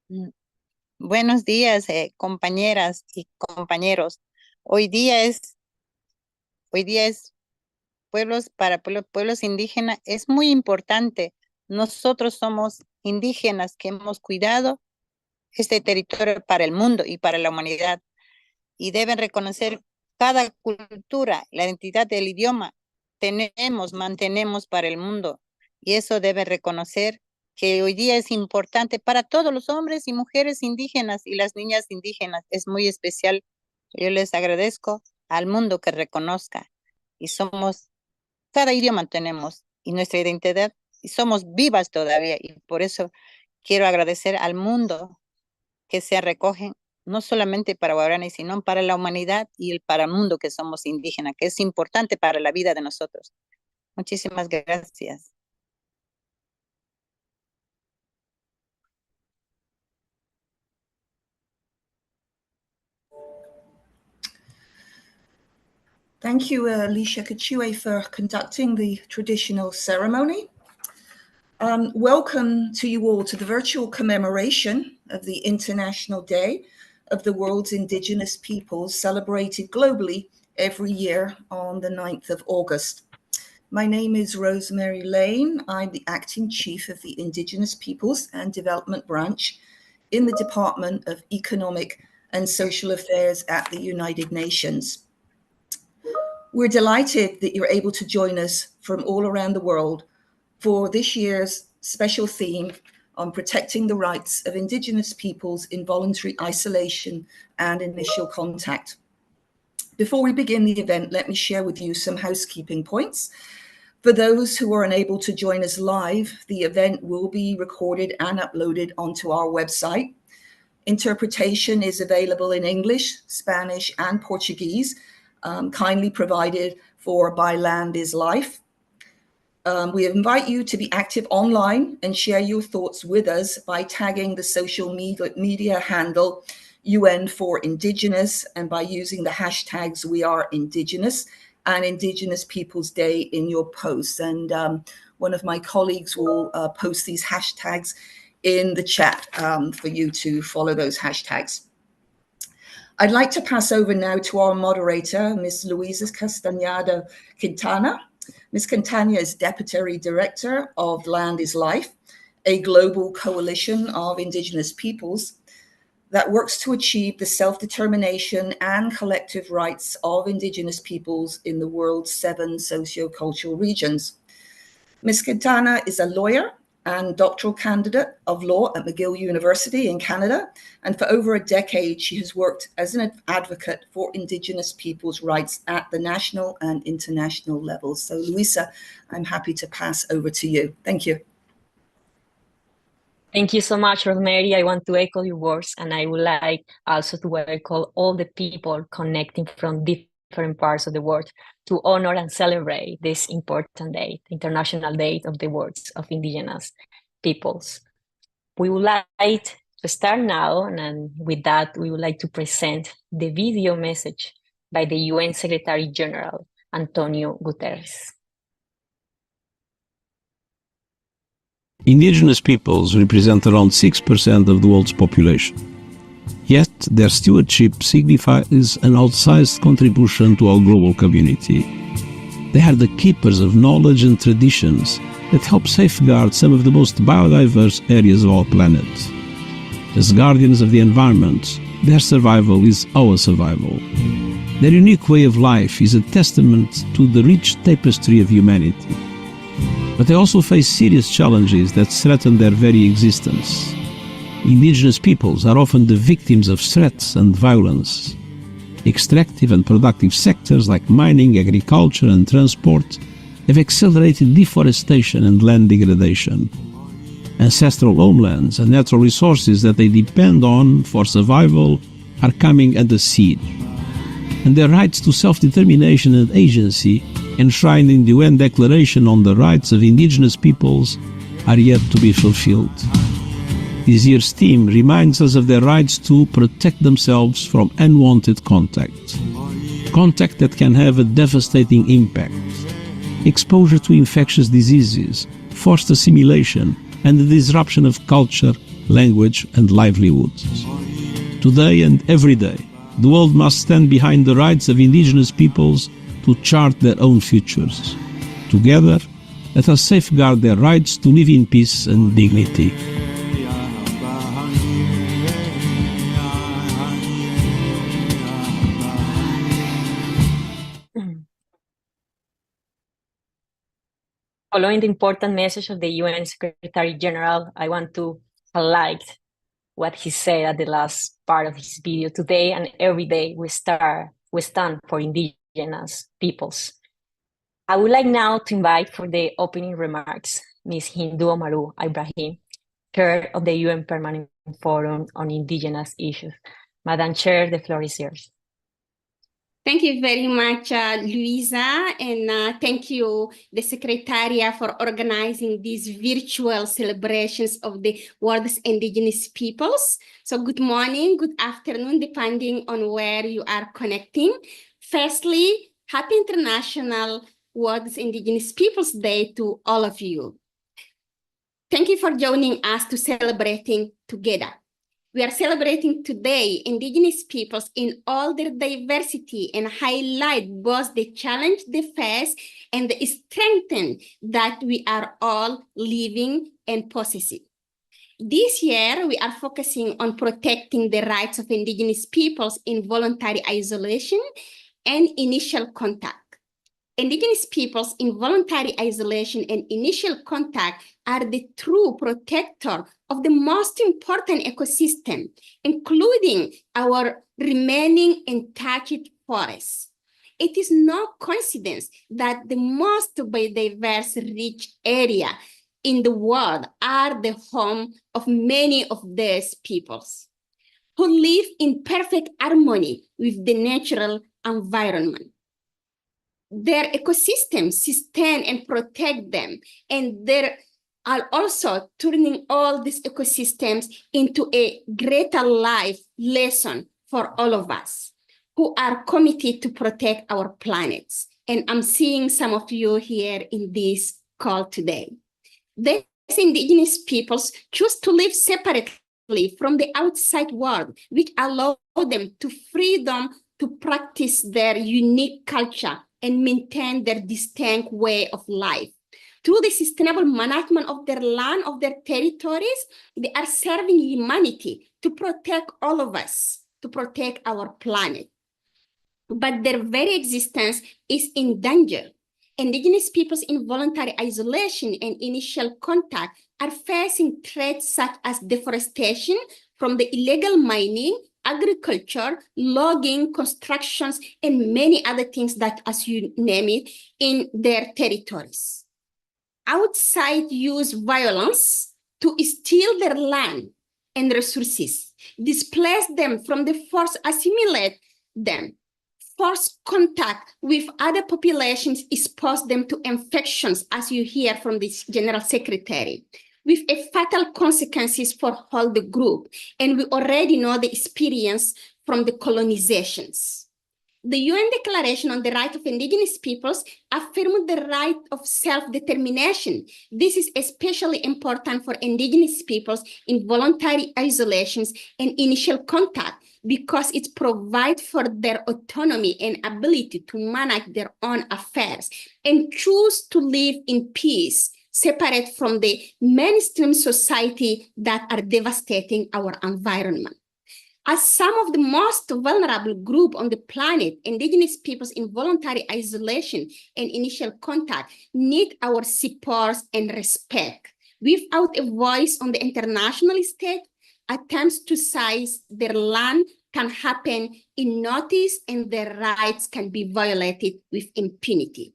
Mm, Buenos días, compañeras y compañeros. Hoy día es, hoy día es pueblos indígenas. Es muy importante. Nosotros somos indígenas que hemos cuidado este territorio para el mundo y para la humanidad. Y deben reconocer cada cultura, la identidad del idioma. Mantenemos para el mundo. Y eso debe reconocer que hoy día es importante para todos los hombres y mujeres indígenas y las niñas indígenas. Es muy especial. Yo les agradezco al mundo que reconozca. Y cada idioma tenemos y nuestra identidad y somos vivas todavía. Y por eso quiero agradecer al mundo que se recogen no solamente para Guarani, sino para la humanidad y para el mundo que somos indígenas, que es importante para la vida de nosotros. Muchísimas gracias. Thank you, Alicia Kachue, for conducting the traditional ceremony. Welcome to you all to the virtual commemoration of the International Day of the World's Indigenous Peoples, celebrated globally every year on the 9th of August. My name is Rosemary Lane. I'm the Acting Chief of the Indigenous Peoples and Development Branch in the Department of Economic and Social Affairs at the United Nations. We're delighted that you're able to join us from all around the world for this year's special theme on protecting the rights of Indigenous peoples in voluntary isolation and initial contact. Before we begin the event, let me share with you some housekeeping points. For those who are unable to join us live, the event will be recorded and uploaded onto our website. Interpretation is available in English, Spanish, and Portuguese, kindly provided for by Land is Life. We invite you to be active online and share your thoughts with us by tagging the social media handle UN4Indigenous and by using the hashtags We Are Indigenous and Indigenous Peoples Day in your posts. And one of my colleagues will post these hashtags in the chat for you to follow those hashtags. I'd like to pass over now to our moderator, Ms. Luisa Castañeda Quintana. Ms. Quintana is Deputy Director of Land is Life, a global coalition of Indigenous peoples that works to achieve the self-determination and collective rights of Indigenous peoples in the world's 7 socio-cultural regions. Ms. Quintana is a lawyer and doctoral candidate of law at McGill University in Canada. And for over a decade, she has worked as an advocate for Indigenous people's rights at the national and international levels. So Luisa, I'm happy to pass over to you. Thank you. Thank you so much, Rosemary. I want to echo your words, and I would like also to welcome all the people connecting from different parts of the world to honor and celebrate this important day, the International Day of the Words of Indigenous Peoples. We would like to start now, and with that, we would like to present the video message by the UN Secretary General, Antonio Guterres. Indigenous peoples represent around 6% of the world's population. Yet, their stewardship signifies an outsized contribution to our global community. They are the keepers of knowledge and traditions that help safeguard some of the most biodiverse areas of our planet. As guardians of the environment, their survival is our survival. Their unique way of life is a testament to the rich tapestry of humanity. But they also face serious challenges that threaten their very existence. Indigenous peoples are often the victims of threats and violence. Extractive and productive sectors like mining, agriculture and transport have accelerated deforestation and land degradation. Ancestral homelands and natural resources that they depend on for survival are coming under siege. And their rights to self-determination and agency, enshrined in the UN Declaration on the Rights of Indigenous Peoples, are yet to be fulfilled. This year's theme reminds us of their rights to protect themselves from unwanted contact. Contact that can have a devastating impact. Exposure to infectious diseases, forced assimilation, and the disruption of culture, language, and livelihoods. Today and every day, the world must stand behind the rights of indigenous peoples to chart their own futures. Together, let us safeguard their rights to live in peace and dignity. Following the important message of the UN Secretary General, I want to highlight what he said at the last part of his video. Today and every day we stand for indigenous peoples. I would like now to invite for the opening remarks Ms. Hindu Omaru Ibrahim, Chair of the UN Permanent Forum on Indigenous Issues. Madam Chair, the floor is yours. Thank you very much, Luisa, and thank you, the Secretariat, for organizing these virtual celebrations of the world's indigenous peoples. So good morning, good afternoon, depending on where you are connecting. Firstly, Happy International World's Indigenous Peoples Day to all of you. Thank you for joining us to celebrating together. We are celebrating today indigenous peoples in all their diversity and highlight both the challenge they face and the strength that we are all living and possessing. This year, we are focusing on protecting the rights of indigenous peoples in voluntary isolation and initial contact. Indigenous peoples in voluntary isolation and initial contact are the true protector of the most important ecosystem, including our remaining untouched forests. It is no coincidence that the most biodiverse rich area in the world are the home of many of these peoples who live in perfect harmony with the natural environment. Their ecosystems sustain and protect them, and they are also turning all these ecosystems into a greater life lesson for all of us who are committed to protect our planets. And I'm seeing some of you here in this call today. These indigenous peoples choose to live separately from the outside world, which allow them to freedom to practice their unique culture and maintain their distinct way of life. Through the sustainable management of their land, of their territories, they are serving humanity to protect all of us, to protect our planet. But their very existence is in danger. Indigenous peoples in voluntary isolation and initial contact are facing threats such as deforestation from the illegal mining, agriculture, logging, constructions, and many other things that, as you name it, in their territories. Outside use violence to steal their land and resources, displace them from the force, assimilate them, force contact with other populations, expose them to infections, as you hear from the General Secretary, with a fatal consequences for all the group. And we already know the experience from the colonizations. The UN Declaration on the Right of Indigenous Peoples affirms the right of self-determination. This is especially important for indigenous peoples in voluntary isolations and initial contact because it provides for their autonomy and ability to manage their own affairs and choose to live in peace, separate from the mainstream society that are devastating our environment. As some of the most vulnerable group on the planet, indigenous peoples in voluntary isolation and initial contact need our support and respect. Without a voice on the international stage, attempts to seize their land can happen unnoticed and their rights can be violated with impunity.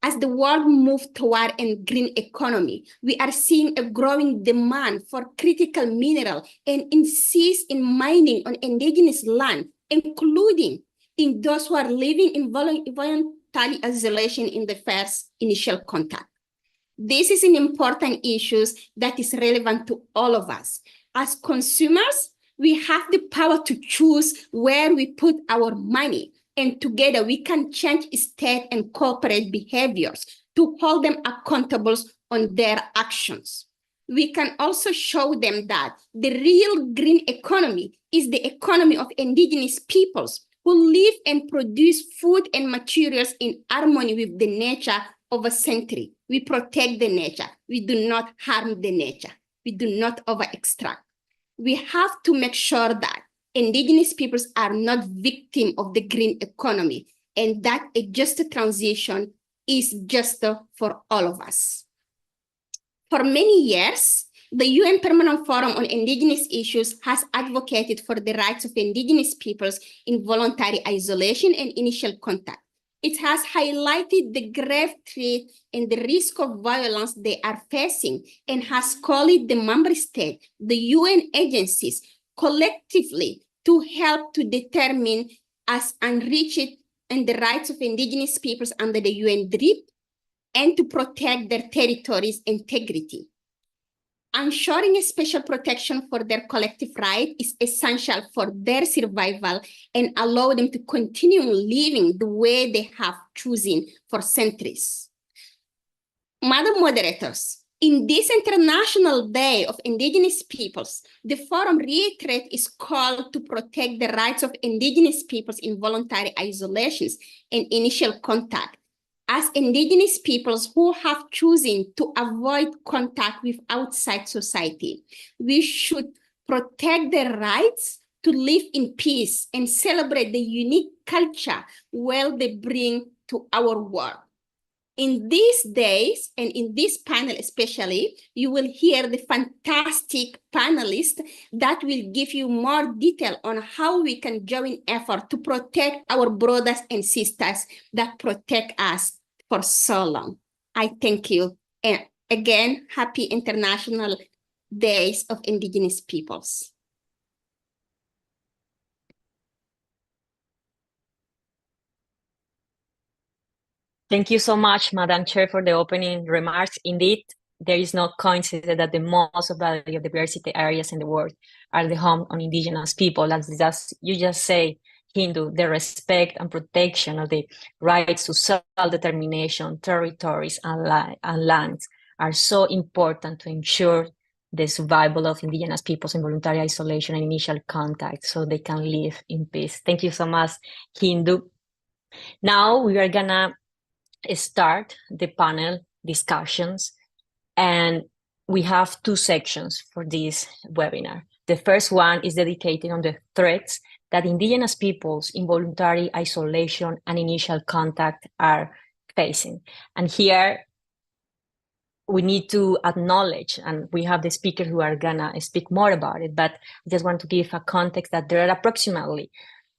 As the world moves toward a green economy, we are seeing a growing demand for critical mineral and insist in mining on indigenous land, including in those who are living in voluntary isolation in the first initial contact. This is an important issue that is relevant to all of us. As consumers, we have the power to choose where we put our money. And together we can change state and corporate behaviors to hold them accountable on their actions. we can also show them that the real green economy is the economy of indigenous peoples who live and produce food and materials in harmony with the nature of a century. We protect the nature. We do not harm the nature. We do not over-extract. We have to make sure that indigenous peoples are not victims of the green economy and that a just transition is just for all of us. For many years, the UN Permanent Forum on Indigenous Issues has advocated for the rights of indigenous peoples in voluntary isolation and initial contact. It has highlighted the grave threat and the risk of violence they are facing and has called the member states, the UN agencies, collectively to help to determine as enriched and the rights of indigenous peoples under the UN DRIP and to protect their territories' integrity. Ensuring a special protection for their collective right is essential for their survival and allow them to continue living the way they have chosen for centuries. Madam Moderators, in this International Day of Indigenous Peoples, the Forum reiterates its call to protect the rights of indigenous peoples in voluntary isolations and initial contact. As indigenous peoples who have chosen to avoid contact with outside society, we should protect their rights to live in peace and celebrate the unique culture well they bring to our world. In these days, and in this panel especially, you will hear the fantastic panelists that will give you more detail on how we can join effort to protect our brothers and sisters that protect us for so long. I thank you. And again, happy International Days of Indigenous Peoples. Thank you so much, Madam Chair, for the opening remarks. Indeed, there is no coincidence that the most of the biodiversity areas in the world are the home of indigenous people. As you just say, Hindu, the respect and protection of the rights to self-determination, territories, and lands are so important to ensure the survival of indigenous peoples in voluntary isolation and initial contact so they can live in peace. Thank you so much, Hindu. Now we are gonna start the panel discussions, and we have two sections for this webinar. The first one is dedicated on the threats that indigenous peoples in voluntary isolation and initial contact are facing. And here we need to acknowledge, and we have the speakers who are gonna speak more about it, but I just want to give a context that there are approximately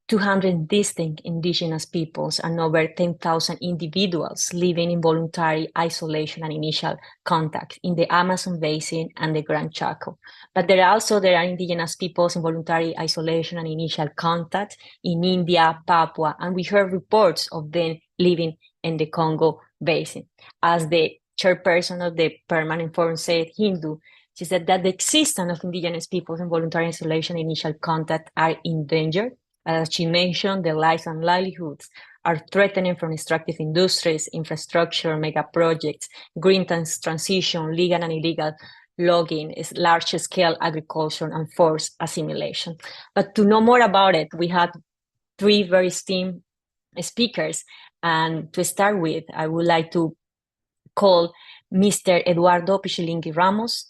200 distinct indigenous peoples and over 10,000 individuals living in voluntary isolation and initial contact in the Amazon basin and the Gran Chaco. But there are indigenous peoples in voluntary isolation and initial contact in India, Papua, and we heard reports of them living in the Congo basin. As the chairperson of the Permanent Forum said, Hindu, she said that the existence of indigenous peoples in voluntary isolation and initial contact are endangered. As she mentioned, their lives and livelihoods are threatened from extractive industries, infrastructure, mega projects, green transition, legal and illegal logging, large-scale agriculture, and forced assimilation. But to know more about it, we had three very esteemed speakers. And to start with, I would like to call Mr. Eduardo Pichilingui Ramos.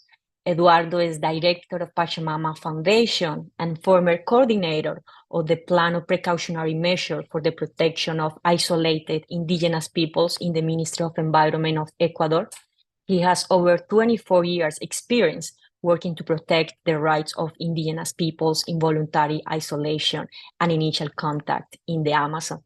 Eduardo is director of Pachamama Foundation and former coordinator of the Plan of Precautionary Measure for the Protection of Isolated Indigenous Peoples in the Ministry of Environment of Ecuador. He has over 24 years experience working to protect the rights of indigenous peoples in voluntary isolation and initial contact in the Amazon.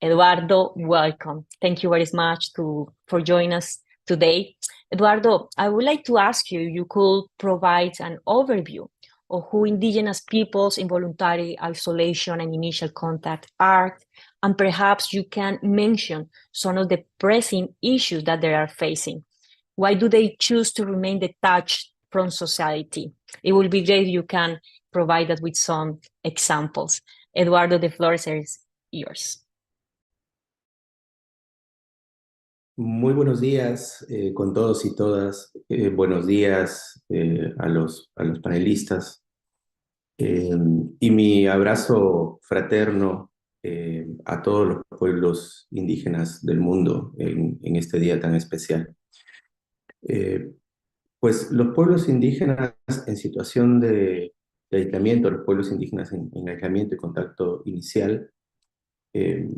Eduardo, welcome. Thank you very much for joining us today. Eduardo, I would like to ask you, you could provide an overview of who indigenous peoples in voluntary isolation and initial contact are, and perhaps you can mention some of the pressing issues that they are facing. Why do they choose to remain detached from society? It would be great if you can provide us with some examples. Eduardo, the floor is yours. Muy buenos días con todos y todas. Buenos días a los panelistas. Y mi abrazo fraterno a todos los pueblos indígenas del mundo en este día tan especial. Pues los pueblos indígenas en situación de aislamiento, los pueblos indígenas en aislamiento y contacto inicial, eh,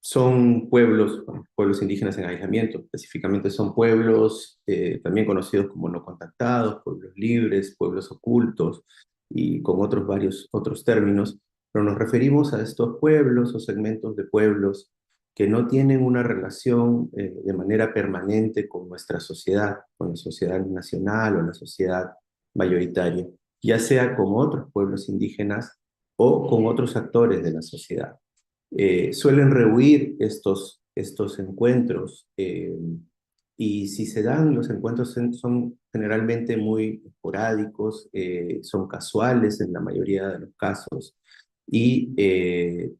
son pueblos, bueno, pueblos indígenas en aislamiento, específicamente son pueblos también conocidos como no contactados, pueblos libres, pueblos ocultos y con otros varios otros términos, pero nos referimos a estos pueblos o segmentos de pueblos que no tienen una relación de manera permanente con nuestra sociedad, con la sociedad nacional o la sociedad mayoritaria, ya sea con otros pueblos indígenas o con otros actores de la sociedad. Suelen rehuir estos encuentros y si se dan, los encuentros son generalmente muy esporádicos, son casuales en la mayoría de los casos y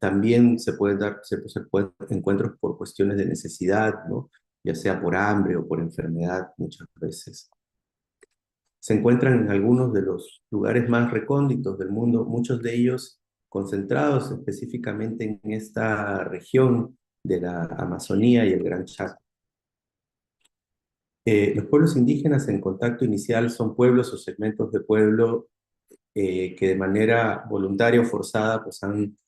también se pueden dar ciertos encuentros por cuestiones de necesidad, ¿no? Ya sea por hambre o por enfermedad muchas veces. Se encuentran en algunos de los lugares más recónditos del mundo, muchos de ellos concentrados específicamente en esta región de la Amazonía y el Gran Chaco. Los pueblos indígenas en contacto inicial son pueblos o segmentos de pueblo que de manera voluntaria o forzada pues han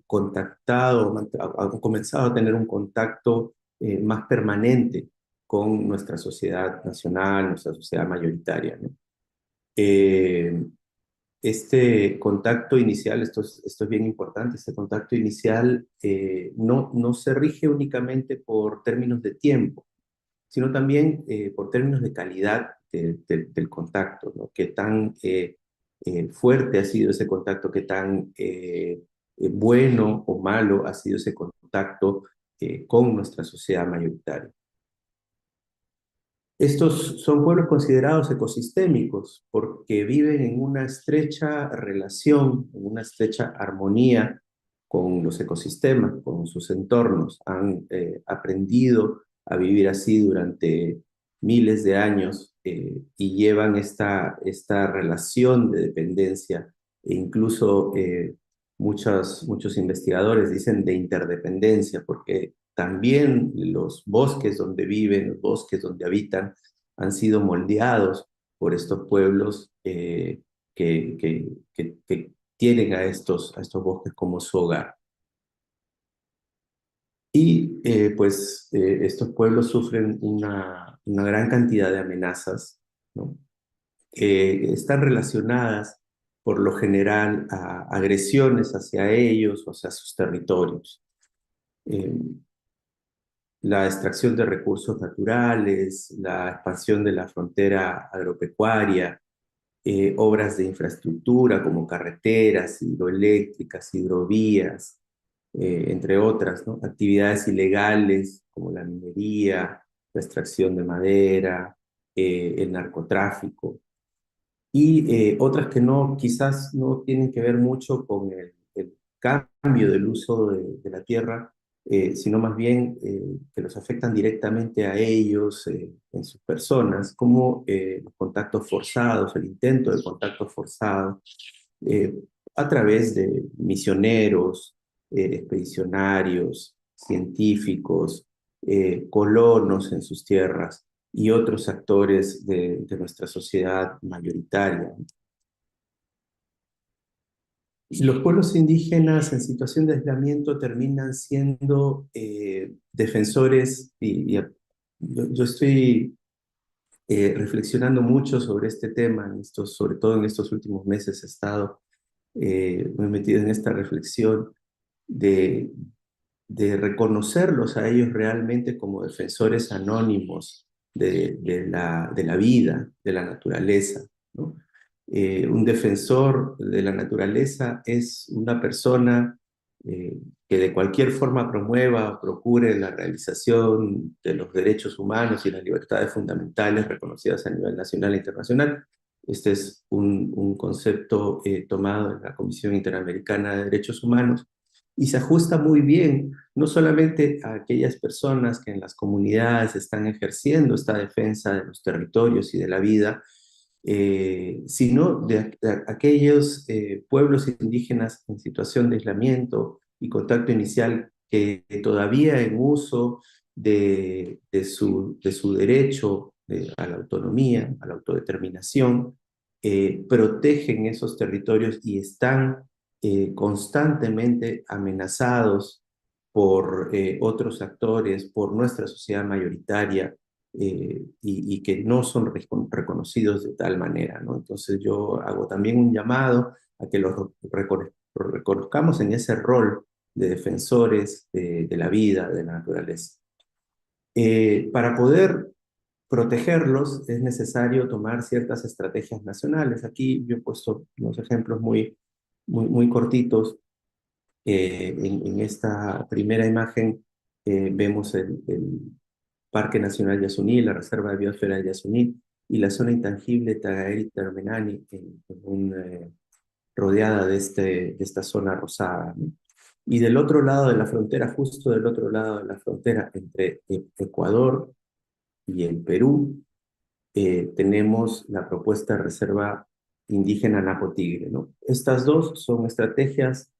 contactado, han comenzado a tener un contacto más permanente con nuestra sociedad nacional, nuestra sociedad mayoritaria, ¿no? Este contacto inicial, esto es bien importante, este contacto inicial no se rige únicamente por términos de tiempo, sino también por términos de calidad del contacto, ¿no? Qué tan fuerte ha sido ese contacto, qué tan bueno o malo ha sido ese contacto con nuestra sociedad mayoritaria. Estos son pueblos considerados ecosistémicos porque viven en una estrecha relación, en una estrecha armonía con los ecosistemas, con sus entornos. Han aprendido a vivir así durante miles de años y llevan esta relación de dependencia e incluso muchos investigadores dicen de interdependencia porque también los bosques donde viven, los bosques donde habitan, han sido moldeados por estos pueblos que tienen a estos bosques como su hogar. Y estos pueblos sufren una gran cantidad de amenazas, ¿no? Están relacionadas por lo general a agresiones hacia ellos o hacia sus territorios. La extracción de recursos naturales, la expansión de la frontera agropecuaria, obras de infraestructura como carreteras, hidroeléctricas, hidrovías, entre otras, ¿no? Actividades ilegales como la minería, la extracción de madera, el narcotráfico, y otras que quizás no tienen que ver mucho con el cambio del uso de la tierra, sino más bien que los afectan directamente a ellos, en sus personas, como los contactos forzados, el intento de contacto forzado, eh, a través de misioneros, expedicionarios, científicos, colonos en sus tierras y otros actores de nuestra sociedad mayoritaria. Los pueblos indígenas en situación de aislamiento terminan siendo defensores, yo estoy reflexionando mucho sobre este tema, sobre todo en estos últimos meses he estado muy metido en esta reflexión de reconocerlos a ellos realmente como defensores anónimos de la vida, de la naturaleza, ¿no? Un defensor de la naturaleza es una persona que de cualquier forma promueva o procure la realización de los derechos humanos y las libertades fundamentales reconocidas a nivel nacional e internacional. Este es un concepto tomado en la Comisión Interamericana de Derechos Humanos, y se ajusta muy bien, no solamente a aquellas personas que en las comunidades están ejerciendo esta defensa de los territorios y de la vida, sino de aquellos pueblos indígenas en situación de aislamiento y contacto inicial que todavía en uso de su derecho a la autonomía, a la autodeterminación, protegen esos territorios y están constantemente amenazados por otros actores, por nuestra sociedad mayoritaria, y que no son reconocidos de tal manera, ¿no? Entonces yo hago también un llamado a que los reconozcamos en ese rol de defensores de la vida, de la naturaleza. Para poder protegerlos es necesario tomar ciertas estrategias nacionales. Aquí yo he puesto unos ejemplos muy cortitos. En esta primera imagen vemos el Parque Nacional Yasuní, la Reserva de Biosfera de Yasuní y la zona intangible Tagaeri-Termenani, rodeada de esta zona rosada, ¿no? Y del otro lado de la frontera, justo del otro lado de la frontera entre Ecuador y el Perú, tenemos la propuesta de Reserva Indígena Napo Tigre, ¿no? Estas dos son estrategias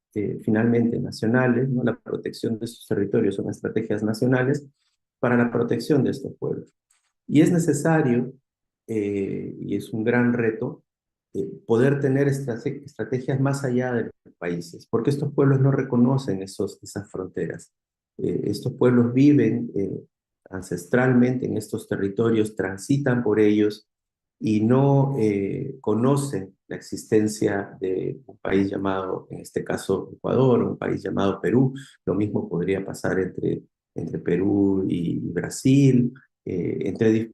finalmente nacionales, ¿no? La protección de estos territorios son estrategias nacionales para la protección de estos pueblos. Y es necesario, y es un gran reto, poder tener estrategias más allá de los países, porque estos pueblos no reconocen esas fronteras. Estos pueblos viven ancestralmente en estos territorios, transitan por ellos y no conocen la existencia de un país llamado, en este caso, Ecuador, un país llamado Perú. Lo mismo podría pasar entre Perú y Brasil, entre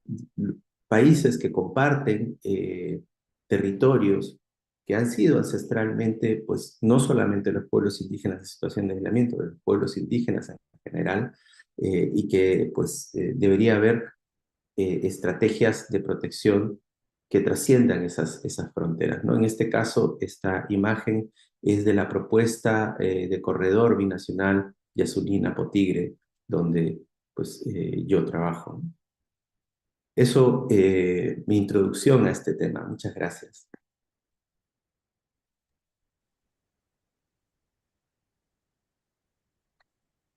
países que comparten territorios que han sido ancestralmente, pues no solamente los pueblos indígenas en situación de aislamiento, los pueblos indígenas en general, y que pues debería haber estrategias de protección que trasciendan esas fronteras, ¿no? En este caso, esta imagen es de la propuesta de corredor binacional Yasuní-Napo Tigre, donde pues yo trabajo. Eso, mi introducción a este tema. Muchas gracias.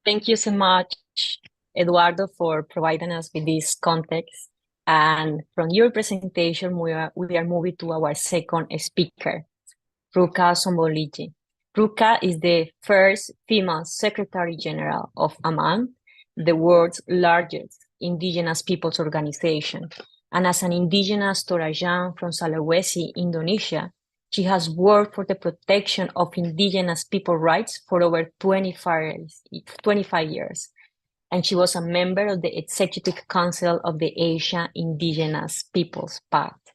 Thank you so much, Eduardo, for providing us with this context. And from your presentation, we are moving to our second speaker, Ruka Somboligi. Ruka is the first female Secretary General of AMAN, the world's largest indigenous peoples organization. And as an indigenous Torajan from Sulawesi, Indonesia, she has worked for the protection of indigenous people rights for over 25 years. And she was a member of the Executive Council of the Asia Indigenous Peoples Pact.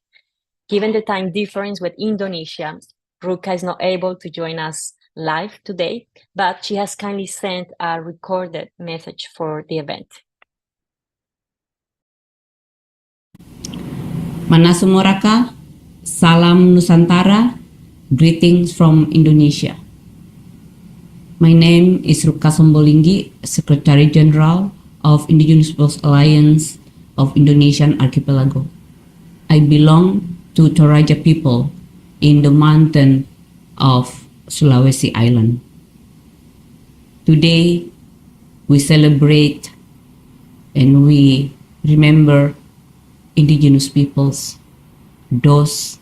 Given the time difference with Indonesia, Ruka is not able to join us live today, but she has kindly sent a recorded message for the event. Manasumoraka, Salam Nusantara, greetings from Indonesia. My name is Ruka Somboligi, Secretary General of Indigenous Peoples Alliance of Indonesian Archipelago. I belong to Toraja people in the mountain of Sulawesi Island. Today, we celebrate and we remember indigenous peoples, those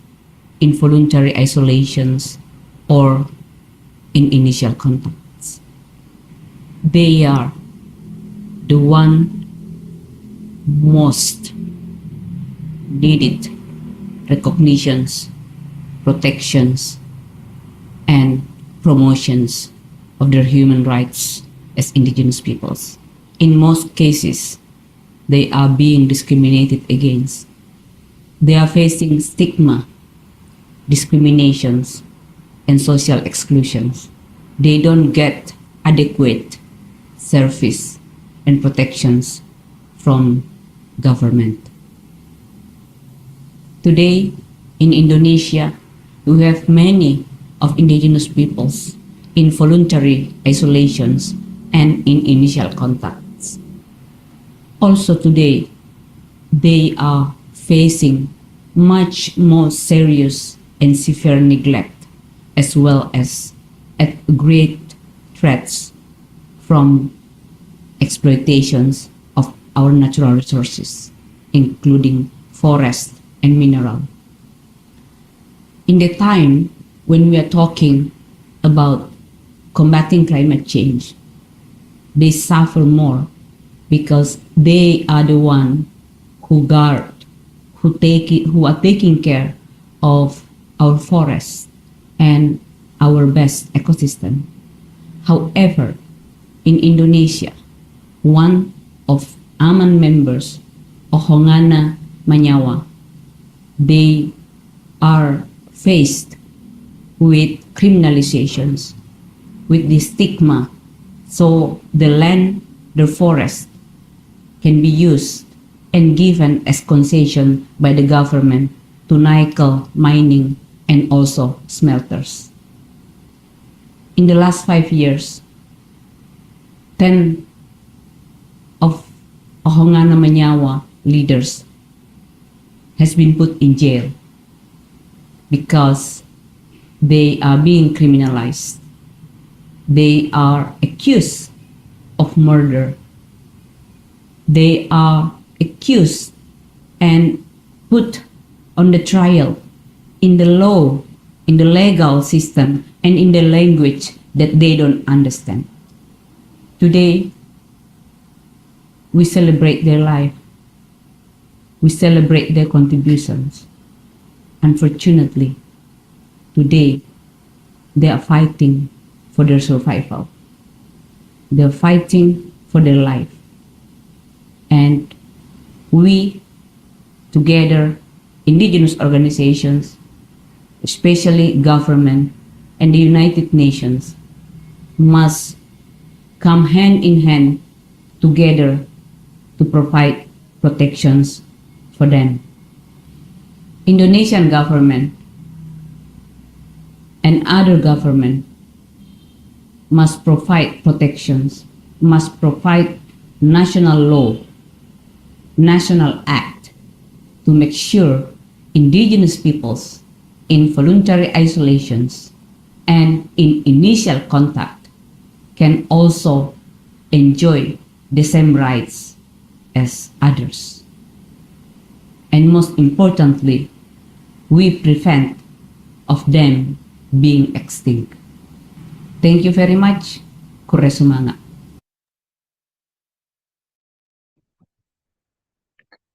in voluntary isolations or in initial contacts. They are the one most needed recognitions, protections, and promotions of their human rights as indigenous peoples. In most cases, they are being discriminated against. They are facing stigma, discriminations, and social exclusions. They don't get adequate service and protections from government. Today, in Indonesia, we have many of indigenous peoples in voluntary isolations and in initial contacts. Also today, they are facing much more serious and severe neglect, as well as at great threats from exploitations of our natural resources, including forest and mineral. In the time when we are talking about combating climate change, they suffer more because they are the one who guard, who are taking care of our forests and our best ecosystem. However, in Indonesia, one of AMAN members, Ohongana Manyawa, they are faced with criminalizations, with the stigma, so the land, the forest, can be used and given as concession by the government to nickel mining and also smelters. In the last 5 years, 10 of Ohongana Manyawa leaders has been put in jail because they are being criminalized. They are accused of murder. They are accused and put on the trial in the law, in the legal system, and in the language that they don't understand. Today, we celebrate their life. We celebrate their contributions. Unfortunately, today, they are fighting for their survival. They're fighting for their life. And we, together, indigenous organizations, especially government and the United Nations, must come hand in hand together to provide protections for them. Indonesian government and other government must provide protections, must provide national law, national act to make sure indigenous peoples in voluntary isolations and in initial contact can also enjoy the same rights as others. And most importantly, we prevent of them being extinct. Thank you very much. Kuresumanga.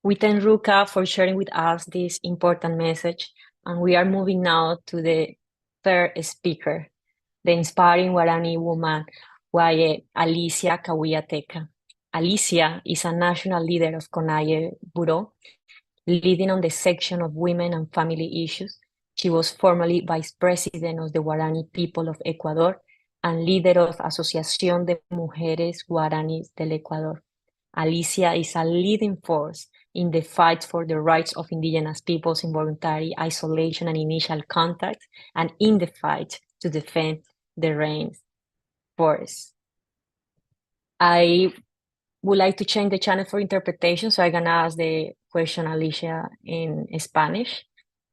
We thank Ruka for sharing with us this important message, and we are moving now to the third speaker, the inspiring Guarani woman, Waye Alicia Kawiateca. Alicia is a national leader of CONAIE Bureau, leading on the section of women and family issues. She was formerly vice president of the Guarani people of Ecuador and leader of Asociación de Mujeres Guaraníes del Ecuador. Alicia is a leading force in the fight for the rights of indigenous peoples in voluntary isolation and initial contact, and in the fight to defend the rainforest. I would like to change the channel for interpretation, so I'm gonna ask the question Alicia in Spanish.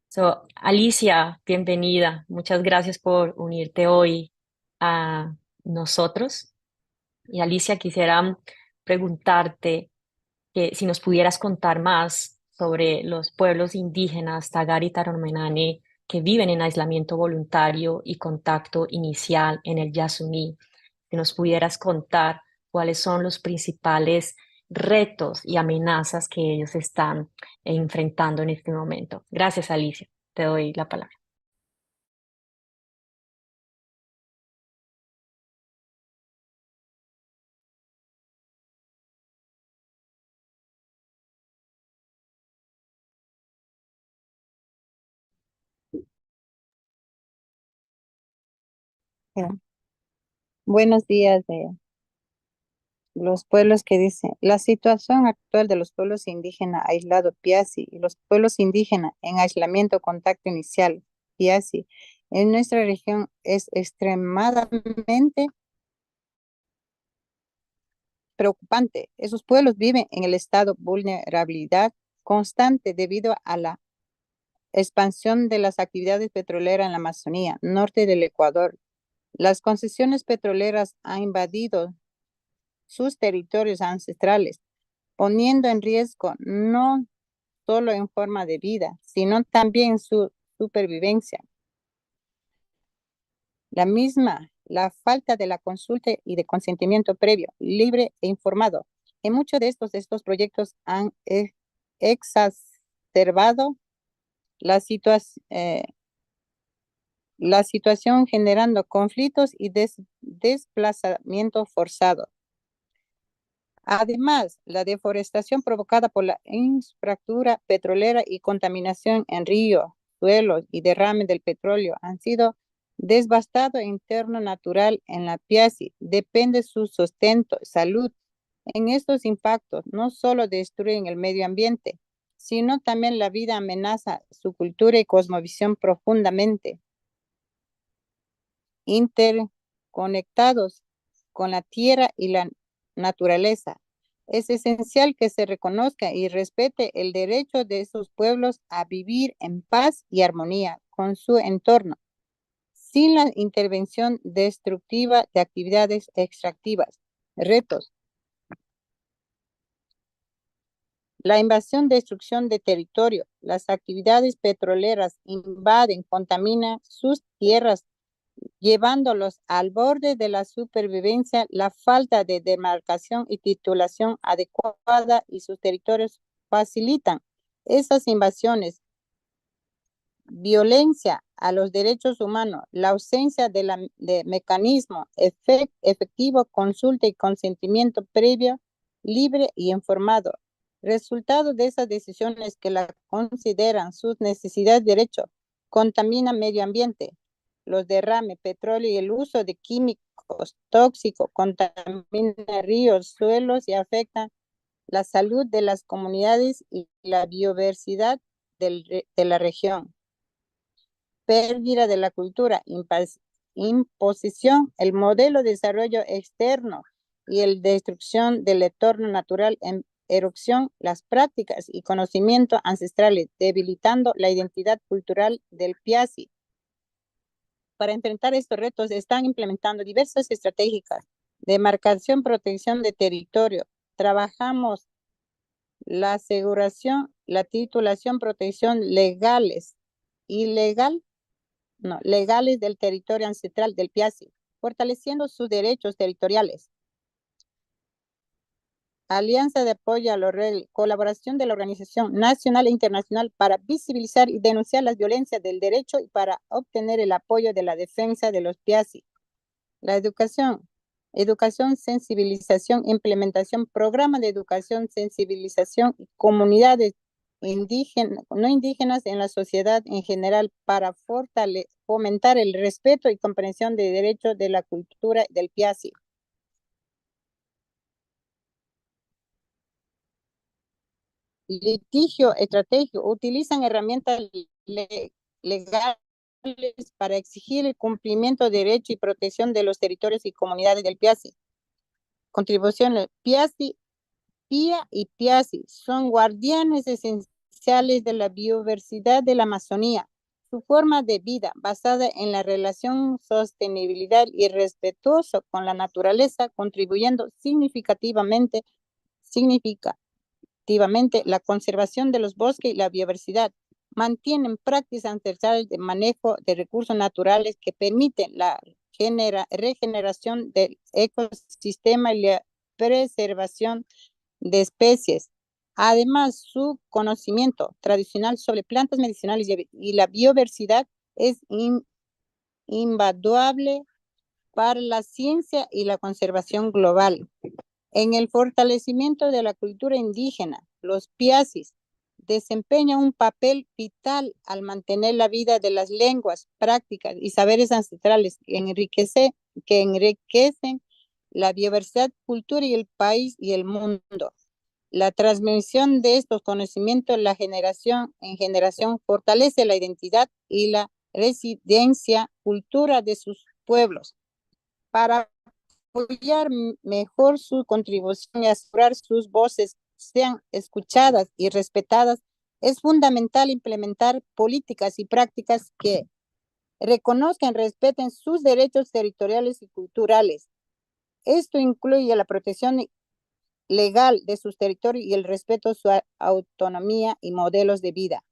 So, Alicia, bienvenida. Muchas gracias por unirte hoy a nosotros. Y Alicia, quisiera preguntarte que si nos pudieras contar más sobre los pueblos indígenas Tagar y Taromenane que viven en aislamiento voluntario y contacto inicial en el Yasuní. Si nos pudieras contar cuáles son los principales retos y amenazas que ellos están enfrentando en este momento. Gracias, Alicia. Te doy la palabra. Buenos días, los pueblos que dicen, la situación actual de los pueblos indígenas aislados, PIASI, y los pueblos indígenas en aislamiento contacto inicial, PIASI, en nuestra región es extremadamente preocupante. Esos pueblos viven en el estado de vulnerabilidad constante debido a la expansión de las actividades petroleras en la Amazonía, norte del Ecuador. Las concesiones petroleras han invadido sus territorios ancestrales, poniendo en riesgo no solo en forma de vida, sino también su supervivencia. La falta de la consulta y de consentimiento previo, libre e informado. En muchos de estos proyectos han exacerbado la situación generando conflictos y desplazamiento forzado. Además, la deforestación provocada por la infraestructura petrolera y contaminación en ríos, suelos y derrame del petróleo han sido devastado interno natural en la Piazzi. Depende su sustento, salud. En estos impactos no solo destruyen el medio ambiente, sino también la vida amenaza su cultura y cosmovisión profundamente interconectados con la tierra y la naturaleza. Es esencial que se reconozca y respete el derecho de esos pueblos a vivir en paz y armonía con su entorno, sin la intervención destructiva de actividades extractivas. Retos. La invasión, destrucción de territorio. Las actividades petroleras invaden, contaminan sus tierras, llevándolos al borde de la supervivencia. La falta de demarcación y titulación adecuada y sus territorios facilitan esas invasiones. Violencia a los derechos humanos, la ausencia de mecanismo efectivo, consulta y consentimiento previo, libre y informado. Resultado de esas decisiones que la consideran sus necesidades de derecho, contamina medio ambiente. Los derrames, petróleo y el uso de químicos tóxicos contamina ríos, suelos y afecta la salud de las comunidades y la biodiversidad de la región. Pérdida de la cultura, imposición, el modelo de desarrollo externo y el destrucción del entorno natural en erupción, las prácticas y conocimientos ancestrales, debilitando la identidad cultural del Piazzi. Para enfrentar estos retos, están implementando diversas estrategias de demarcación, protección de territorio. Trabajamos la aseguración, la titulación, protección legales del territorio ancestral del Piazzi, fortaleciendo sus derechos territoriales. Alianza de apoyo a los REL, colaboración de la organización nacional e internacional para visibilizar y denunciar las violencias del derecho y para obtener el apoyo de la defensa de los Piazzi. La educación, sensibilización, implementación, programa de educación, sensibilización y comunidades no indígenas en la sociedad en general para fomentar el respeto y comprensión de derechos de la cultura del Piazzi. Litigio estratégico, utilizan herramientas legales para exigir el cumplimiento de derecho y protección de los territorios y comunidades del Piazzi. Contribuciones, Piazzi, Pía y Piazzi son guardianes esenciales de la biodiversidad de la Amazonía. Su forma de vida basada en la relación sostenibilidad y respetuoso con la naturaleza, contribuyendo significativamente la conservación de los bosques y la biodiversidad. Mantienen prácticas ancestrales de manejo de recursos naturales que permiten la regeneración del ecosistema y la preservación de especies. Además, su conocimiento tradicional sobre plantas medicinales y la biodiversidad es invaluable para la ciencia y la conservación global. En el fortalecimiento de la cultura indígena, los Piazzis desempeñan un papel vital al mantener la vida de las lenguas, prácticas y saberes ancestrales que enriquecen la diversidad, cultura y el país y el mundo. La transmisión de estos conocimientos de generación en generación fortalece la identidad y la residencia, cultura de sus pueblos, para apoyar mejor su contribución y asegurar sus voces sean escuchadas y respetadas. Es fundamental implementar políticas y prácticas que reconozcan y respeten sus derechos territoriales y culturales. Esto incluye la protección legal de sus territorios y el respeto a su autonomía y modelos de vida.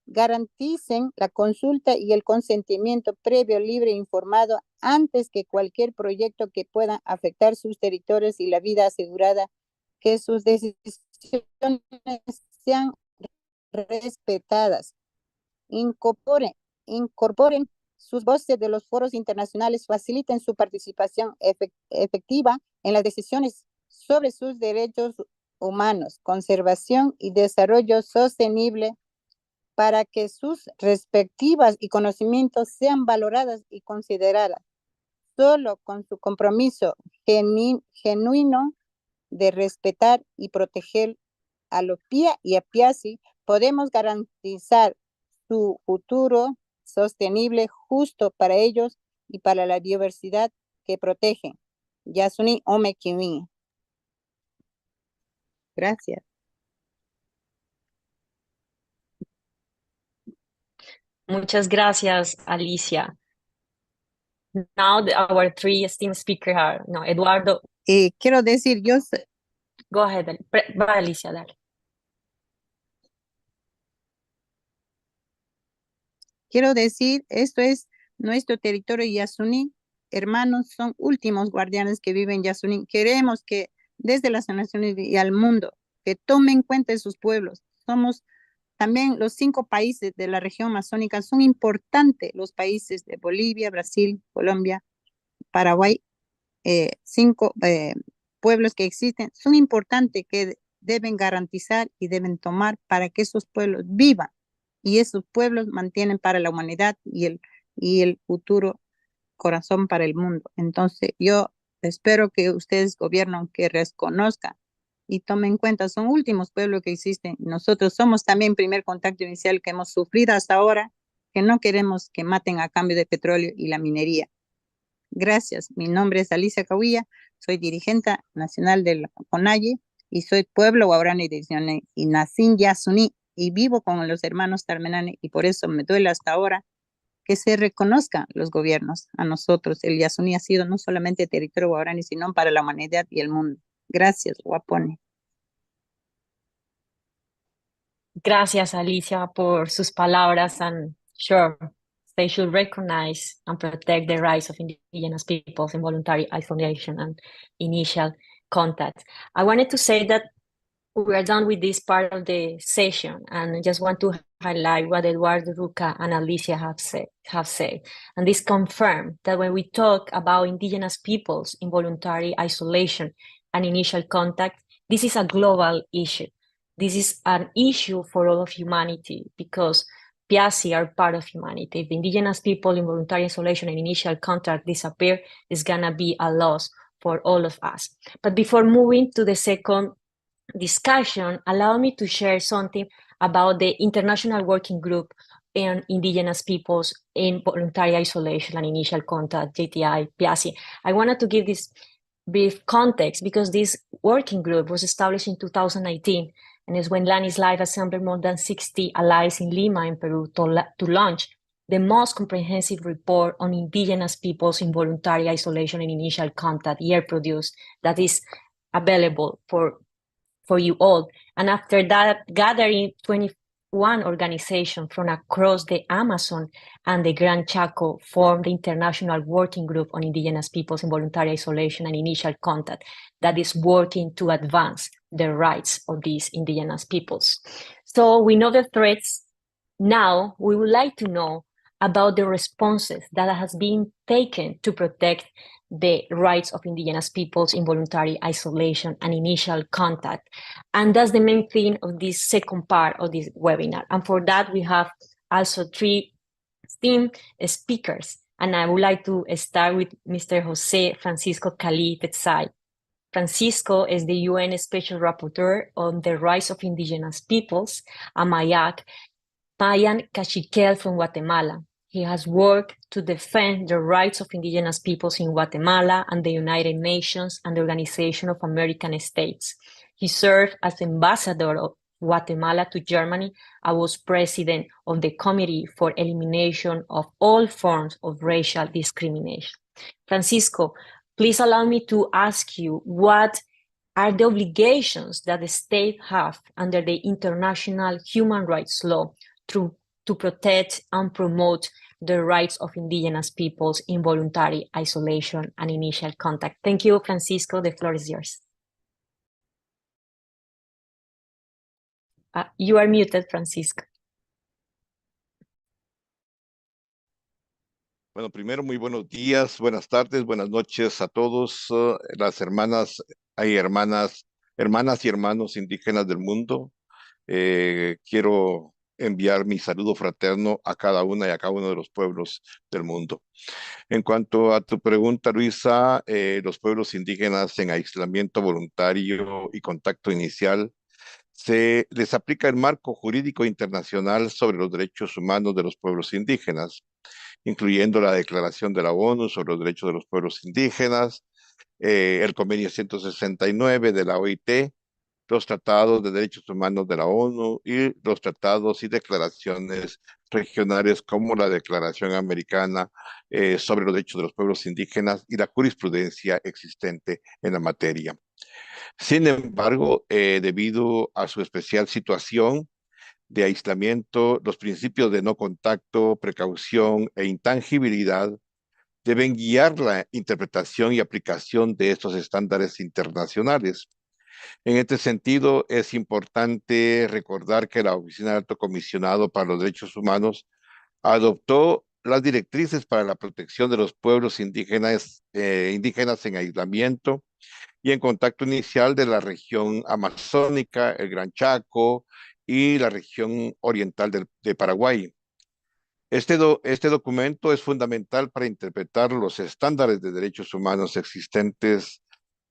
Garanticen la consulta y el consentimiento previo, libre e informado antes que cualquier proyecto que pueda afectar sus territorios y la vida, asegurada que sus decisiones sean respetadas. Incorporen sus voces de los foros internacionales, faciliten su participación efectiva en las decisiones sobre sus derechos humanos, conservación y desarrollo sostenible, para que sus respectivas y conocimientos sean valoradas y consideradas. Solo con su compromiso genuino de respetar y proteger a los Pía y a Piasi, podemos garantizar su futuro sostenible, justo para ellos y para la diversidad que protegen. Yasuni Ome Kiwi. Gracias. Muchas gracias, Alicia. Now our three esteemed speakers are, no, Eduardo. Quiero decir, Go ahead, va Alicia, dale. Quiero decir, esto es nuestro territorio Yasuní. Hermanos, son últimos guardianes que viven en Yasuní. Queremos que desde las naciones y al mundo, que tomen en cuenta sus pueblos. Somos también los 5 países de la región amazónica, son importantes los países de Bolivia, Brasil, Colombia, Paraguay, 5 pueblos que existen, son importantes, que deben garantizar y deben tomar para que esos pueblos vivan, y esos pueblos mantienen para la humanidad y el futuro corazón para el mundo. Entonces yo espero que ustedes, gobierno, que reconozcan y tomen en cuenta, son últimos pueblos que existen. Nosotros somos también primer contacto inicial que hemos sufrido hasta ahora, que no queremos que maten a cambio de petróleo y la minería. Gracias. Mi nombre es Alicia Cahuilla, soy dirigente nacional del CONAIE y soy pueblo guaraní de Yasuní y nací en Yasuní y vivo con los hermanos Tarmenane, y por eso me duele hasta ahora que se reconozcan los gobiernos a nosotros. El Yasuní ha sido no solamente territorio guaraní, sino para la humanidad y el mundo. Gracias, Guapone. Gracias, Alicia, por sus palabras, and sure, they should recognize and protect the rights of indigenous peoples in voluntary isolation and initial contact. I wanted to say that we are done with this part of the session, and I just want to highlight what Eduardo, Ruca, and Alicia have said. And this confirms that when we talk about indigenous peoples in voluntary isolation and initial contact, this is a global issue. This is an issue for all of humanity, because Piasi are part of humanity. If the indigenous people in voluntary isolation and initial contact disappear, it's gonna be a loss for all of us. But before moving to the second discussion, allow me to share something about the International Working Group on Indigenous Peoples in Voluntary Isolation and Initial Contact, JTI, Piasi. I wanted to give this brief context because this working group was established in 2019, and is when Lanis Life assembled more than 60 allies in Lima in Peru to launch the most comprehensive report on indigenous peoples in voluntary isolation and initial contact, year produced, that is available for you all. And after that, gathering 21 organizations from across the Amazon and the Gran Chaco formed the International Working Group on Indigenous Peoples in Voluntary Isolation and Initial Contact, that is working to advance the rights of these indigenous peoples. So we know the threats. Now we would like to know about the responses that has been taken to protect the rights of indigenous peoples in voluntary isolation and initial contact. And that's the main theme of this second part of this webinar. And for that, we have also 3 esteemed speakers. And I would like to start with Mr. Jose Francisco Cali Tetzay. Francisco is the UN Special Rapporteur on the Rights of Indigenous Peoples, a MIAC, Payan Cachiquel from Guatemala. He has worked to defend the rights of indigenous peoples in Guatemala and the United Nations and the Organization of American States. He served as ambassador of Guatemala to Germany and was president of the Committee for Elimination of All Forms of Racial Discrimination. Francisco, please allow me to ask you, what are the obligations that the state have under the international human rights law to protect and promote the rights of indigenous peoples in voluntary isolation and initial contact? Thank you, Francisco. The floor is yours. You are muted, Francisco. Bueno, primero, muy buenos días, buenas tardes, buenas noches a todos las hermanas y hermanos indígenas del mundo. Quiero enviar mi saludo fraterno a cada una y a cada uno de los pueblos del mundo. En cuanto a tu pregunta, Luisa, los pueblos indígenas en aislamiento voluntario y contacto inicial, se les aplica el marco jurídico internacional sobre los derechos humanos de los pueblos indígenas, incluyendo la Declaración de la ONU sobre los derechos de los pueblos indígenas, el Convenio 169 de la OIT, los tratados de derechos humanos de la ONU y los tratados y declaraciones regionales como la Declaración Americana sobre los derechos de los pueblos indígenas y la jurisprudencia existente en la materia. Sin embargo, debido a su especial situación de aislamiento, los principios de no contacto, precaución e intangibilidad deben guiar la interpretación y aplicación de estos estándares internacionales. En este sentido, es importante recordar que la Oficina del Alto Comisionado para los Derechos Humanos adoptó las directrices para la protección de los pueblos indígenas en aislamiento y en contacto inicial de la región amazónica, el Gran Chaco y la región oriental de Paraguay. Este documento es fundamental para interpretar los estándares de derechos humanos existentes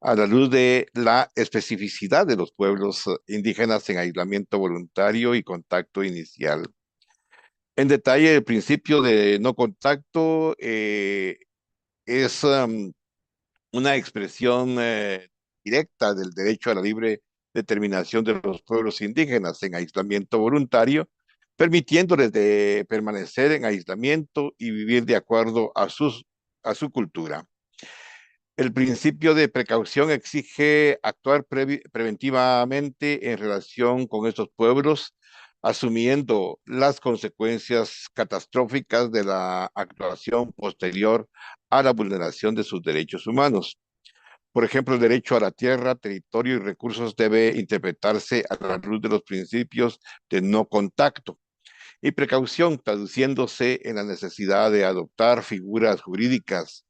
a la luz de la especificidad de los pueblos indígenas en aislamiento voluntario y contacto inicial. En detalle, el principio de no contacto es una expresión directa del derecho a la libre determinación de los pueblos indígenas en aislamiento voluntario, permitiéndoles de permanecer en aislamiento y vivir de acuerdo a su cultura. El principio de precaución exige actuar preventivamente en relación con estos pueblos, asumiendo las consecuencias catastróficas de la actuación posterior a la vulneración de sus derechos humanos. Por ejemplo, el derecho a la tierra, territorio y recursos debe interpretarse a la luz de los principios de no contacto y precaución, traduciéndose en la necesidad de adoptar figuras jurídicas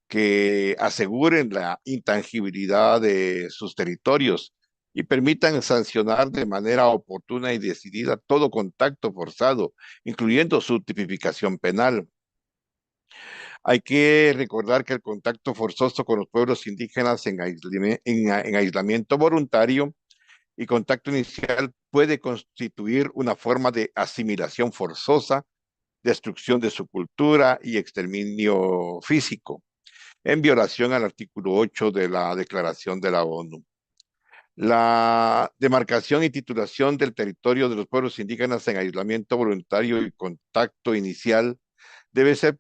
que aseguren la intangibilidad de sus territorios y permitan sancionar de manera oportuna y decidida todo contacto forzado, incluyendo su tipificación penal. Hay que recordar que el contacto forzoso con los pueblos indígenas en aislamiento voluntario y contacto inicial puede constituir una forma de asimilación forzosa, destrucción de su cultura y exterminio físico, en violación al artículo 8 de la Declaración de la ONU. La demarcación y titulación del territorio de los pueblos indígenas en aislamiento voluntario y contacto inicial deben ser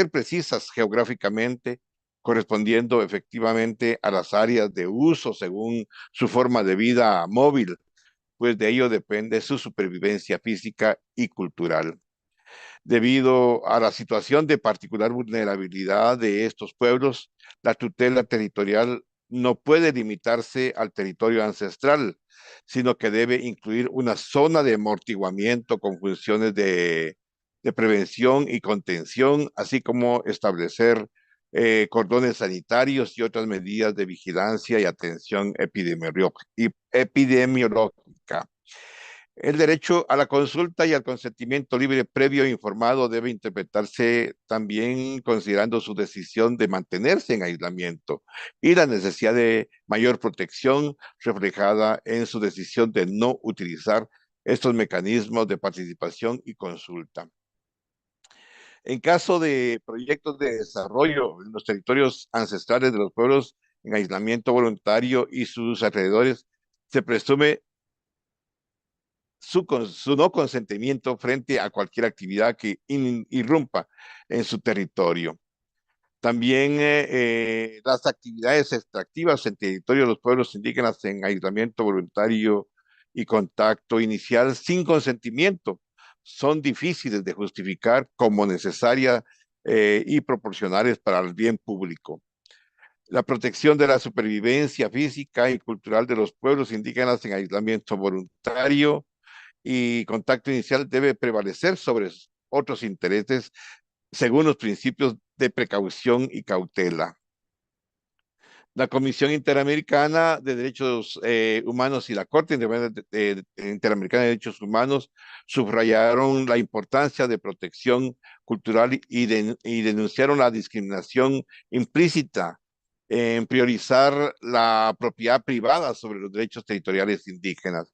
precisas geográficamente, correspondiendo efectivamente a las áreas de uso según su forma de vida móvil, pues de ello depende su supervivencia física y cultural. Debido a la situación de particular vulnerabilidad de estos pueblos, la tutela territorial no puede limitarse al territorio ancestral, sino que debe incluir una zona de amortiguamiento con funciones de prevención y contención, así como establecer cordones sanitarios y otras medidas de vigilancia y atención epidemiológica. El derecho a la consulta y al consentimiento libre, previo e informado debe interpretarse también considerando su decisión de mantenerse en aislamiento y la necesidad de mayor protección reflejada en su decisión de no utilizar estos mecanismos de participación y consulta. En caso de proyectos de desarrollo en los territorios ancestrales de los pueblos en aislamiento voluntario y sus alrededores, se presume su no consentimiento frente a cualquier actividad que irrumpa en su territorio. También las actividades extractivas en territorio de los pueblos indígenas en aislamiento voluntario y contacto inicial sin consentimiento son difíciles de justificar como necesarias y proporcionales para el bien público. La protección de la supervivencia física y cultural de los pueblos indígenas en aislamiento voluntario y contacto inicial debe prevalecer sobre otros intereses según los principios de precaución y cautela. La Comisión Interamericana de Derechos Humanos y la Corte Interamericana de Derechos Humanos subrayaron la importancia de protección cultural y denunciaron la discriminación implícita en priorizar la propiedad privada sobre los derechos territoriales indígenas.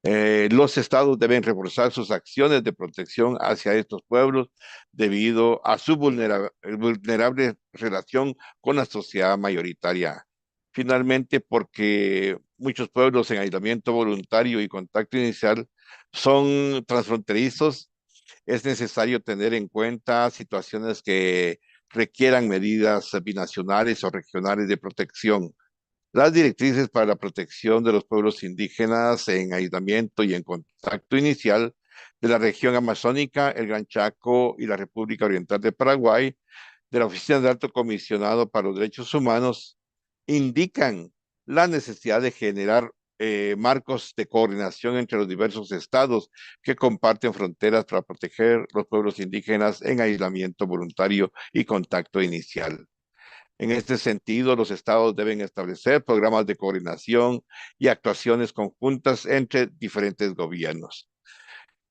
Los estados deben reforzar sus acciones de protección hacia estos pueblos debido a su vulnerable relación con la sociedad mayoritaria. Finalmente, porque muchos pueblos en aislamiento voluntario y contacto inicial son transfronterizos, es necesario tener en cuenta situaciones que requieran medidas binacionales o regionales de protección. Las directrices para la protección de los pueblos indígenas en aislamiento y en contacto inicial de la región amazónica, el Gran Chaco y la República Oriental de Paraguay, de la Oficina del Alto Comisionado para los Derechos Humanos, indican la necesidad de generar marcos de coordinación entre los diversos estados que comparten fronteras para proteger los pueblos indígenas en aislamiento voluntario y contacto inicial. En este sentido, los estados deben establecer programas de coordinación y actuaciones conjuntas entre diferentes gobiernos.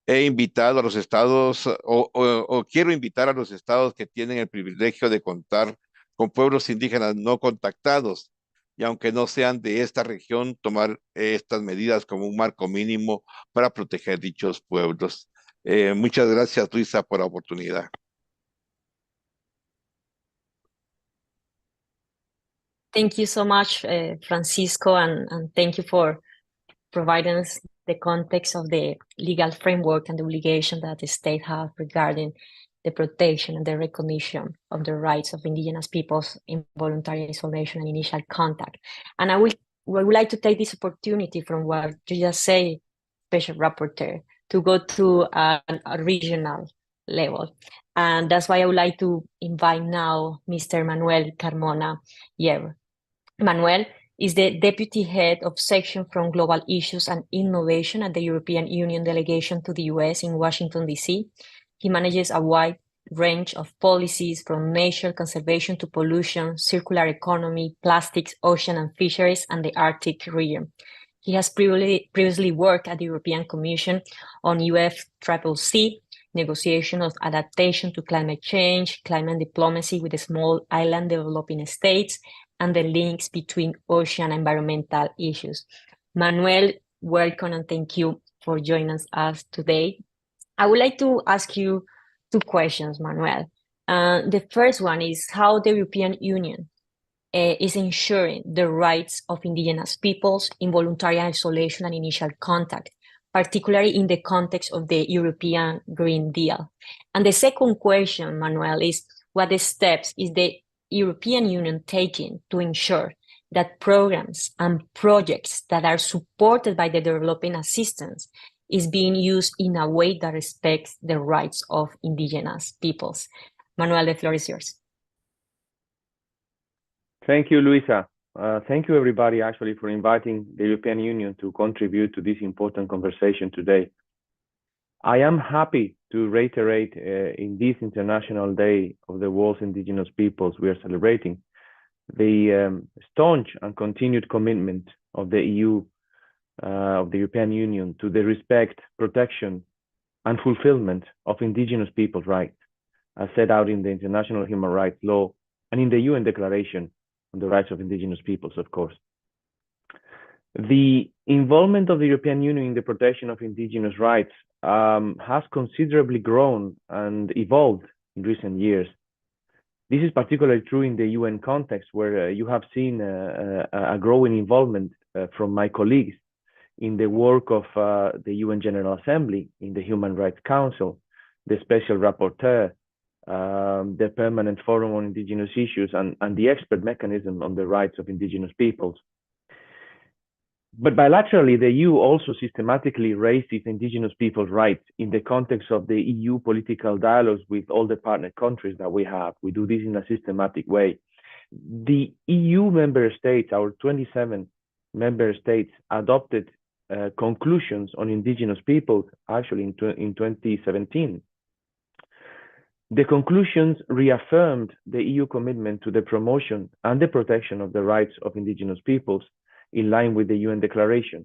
He invitado a los estados, o quiero invitar a los estados que tienen el privilegio de contar con pueblos indígenas no contactados, y aunque no sean de esta región, tomar estas medidas como un marco mínimo para proteger dichos pueblos. Muchas gracias, Luisa, por la oportunidad. Thank you so much, Francisco, and thank you for providing us the context of the legal framework and the obligation that the state has regarding the protection and the recognition of the rights of indigenous peoples in voluntary isolation and initial contact. And I would like to take this opportunity from what you just say, Special Rapporteur, to go to a regional level. And that's why I would like to invite now Mr. Manuel Carmona Hierro. Manuel is the Deputy Head of Section from Global Issues and Innovation at the European Union Delegation to the US in Washington, D.C. He manages a wide range of policies from nature conservation to pollution, circular economy, plastics, ocean and fisheries, and the Arctic region. He has previously worked at the European Commission on UNFCCC, negotiation of adaptation to climate change, climate diplomacy with the small island developing states, and the links between ocean and environmental issues. Manuel, welcome and thank you for joining us today. I would like to ask you two questions, Manuel. The first one is how the European Union is ensuring the rights of indigenous peoples in voluntary isolation and initial contact, particularly in the context of the European Green Deal. And the second question, Manuel, is what the steps is the European Union taking to ensure that programs and projects that are supported by the development assistance is being used in a way that respects the rights of indigenous peoples. Manuel, the floor is yours. Thank you, Luisa. Thank you, everybody, actually, for inviting the European Union to contribute to this important conversation today. I am happy to reiterate in this International Day of the World's Indigenous Peoples we are celebrating the staunch and continued commitment of the EU, of the European Union, to the respect, protection, and fulfillment of indigenous people's rights, as set out in the International Human Rights Law and in the UN Declaration on the Rights of Indigenous Peoples, of course. The involvement of the European Union in the protection of indigenous rights has considerably grown and evolved in recent years. This is particularly true in the UN context, where you have seen a growing involvement from my colleagues in the work of the UN General Assembly, in the Human Rights Council, the Special Rapporteur, the Permanent Forum on Indigenous Issues, and the expert mechanism on the rights of indigenous peoples. But bilaterally, the EU also systematically raises indigenous people's rights in the context of the EU political dialogues with all the partner countries that we have. We do this in a systematic way. The EU member states, our 27 member states, adopted conclusions on indigenous peoples actually in 2017. The conclusions reaffirmed the EU commitment to the promotion and the protection of the rights of indigenous peoples in line with the UN Declaration.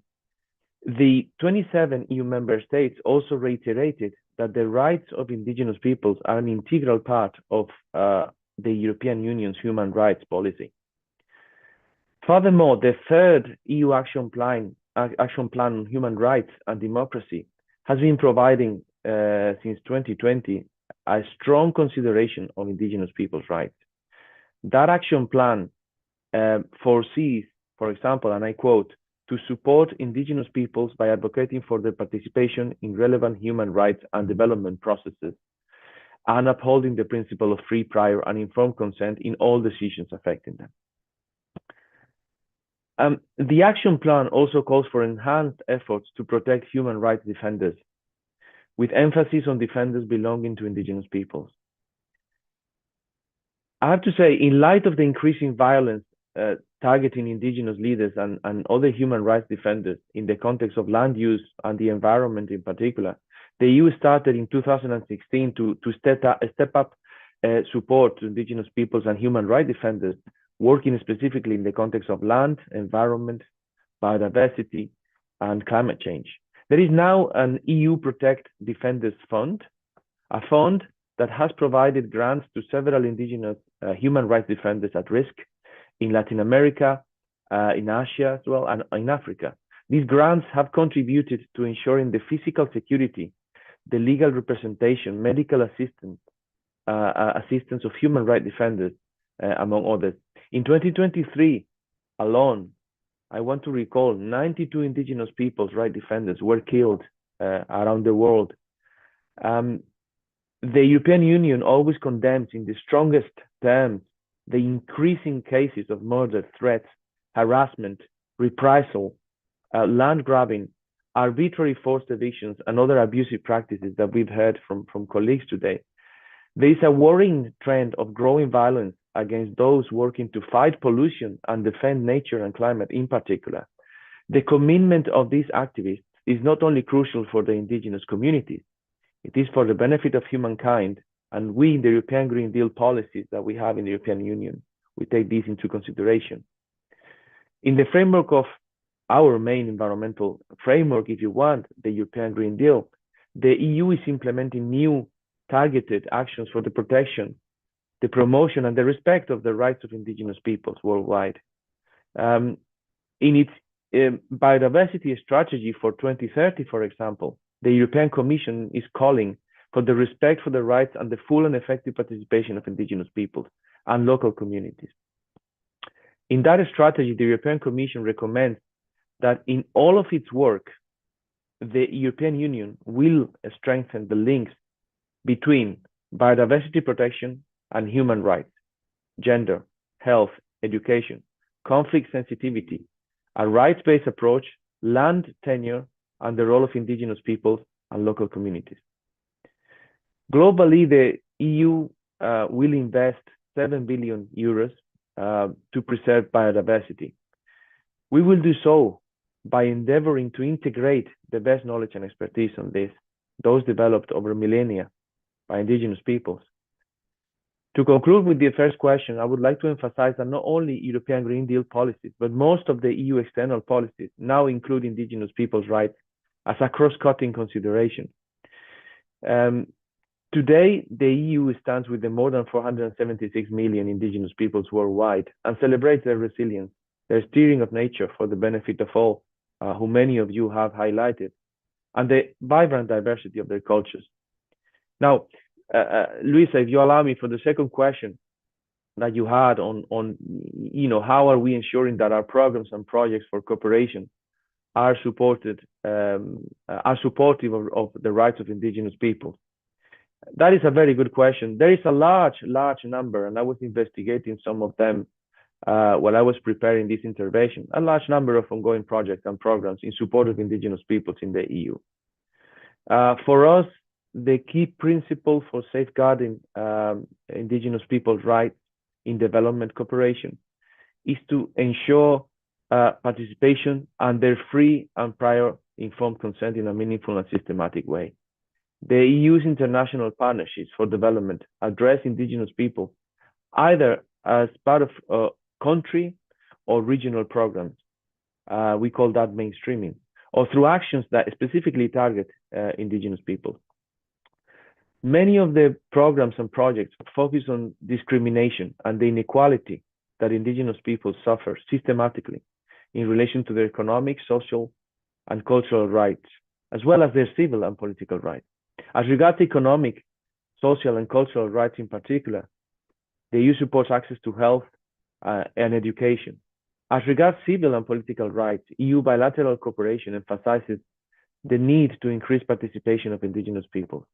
The 27 EU member states also reiterated that the rights of indigenous peoples are an integral part of the European Union's human rights policy. Furthermore, the third EU action plan on human rights and democracy has been providing since 2020 a strong consideration of indigenous people's rights. That action plan foresees, for example, and I quote, to support indigenous peoples by advocating for their participation in relevant human rights and development processes, and upholding the principle of free, prior, and informed consent in all decisions affecting them. The action plan also calls for enhanced efforts to protect human rights defenders, with emphasis on defenders belonging to indigenous peoples. I have to say, in light of the increasing violence targeting indigenous leaders and other human rights defenders in the context of land use and the environment in particular, the EU started in 2016 to step up support to indigenous peoples and human rights defenders, working specifically in the context of land, environment, biodiversity, and climate change. There is now an EU Protect Defenders Fund, a fund that has provided grants to several indigenous human rights defenders at risk in Latin America, in Asia as well, and in Africa. These grants have contributed to ensuring the physical security, the legal representation, medical assistance of human rights defenders, among others. In 2023 alone, I want to recall 92 indigenous people's rights defenders were killed around the world. The European Union always condemns in the strongest terms the increasing cases of murder, threats, harassment, reprisal, land grabbing, arbitrary forced evictions, and other abusive practices that we've heard from colleagues today. There is a worrying trend of growing violence against those working to fight pollution and defend nature and climate in particular. The commitment of these activists is not only crucial for the indigenous communities, it is for the benefit of humankind. And we, in the European Green Deal policies that we have in the European Union, we take these into consideration. In the framework of our main environmental framework, if you want, the European Green Deal, the EU is implementing new targeted actions for the protection, the promotion, and the respect of the rights of indigenous peoples worldwide. In its biodiversity strategy for 2030, for example, the European Commission is calling for the respect for the rights and the full and effective participation of indigenous peoples and local communities. In that strategy, the European Commission recommends that in all of its work, the European Union will strengthen the links between biodiversity protection and human rights, gender, health, education, conflict sensitivity, a rights-based approach, land tenure, and the role of indigenous peoples and local communities. Globally, the EU will invest 7 billion euros to preserve biodiversity. We will do so by endeavoring to integrate the best knowledge and expertise on this, those developed over millennia by indigenous peoples. To conclude with the first question, I would like to emphasize that not only European Green Deal policies, but most of the EU external policies now include indigenous people's rights as a cross-cutting consideration. Today, the EU stands with the more than 476 million indigenous peoples worldwide and celebrates their resilience their steering of nature for the benefit of all, who many of you have highlighted, and the vibrant diversity of their cultures. Now, Luisa, if you allow me, for the second question that you had on how are we ensuring that our programs and projects for cooperation are supportive of the rights of indigenous peoples. That is a very good question. There is a large number, and I was investigating some of them while I was preparing this intervention, a large number of ongoing projects and programs in support of indigenous peoples in the EU. For us, the key principle for safeguarding indigenous people's rights in development cooperation is to ensure participation and their free and prior informed consent in a meaningful and systematic way. The EU's international partnerships for development address indigenous people either as part of country or regional programs. We call that mainstreaming, or through actions that specifically target indigenous people. Many of the programs and projects focus on discrimination and the inequality that indigenous people suffer systematically in relation to their economic, social, and cultural rights, as well as their civil and political rights. As regards economic, social, and cultural rights in particular, the EU supports access to health and education. As regards civil and political rights, EU bilateral cooperation emphasizes the need to increase participation of indigenous people.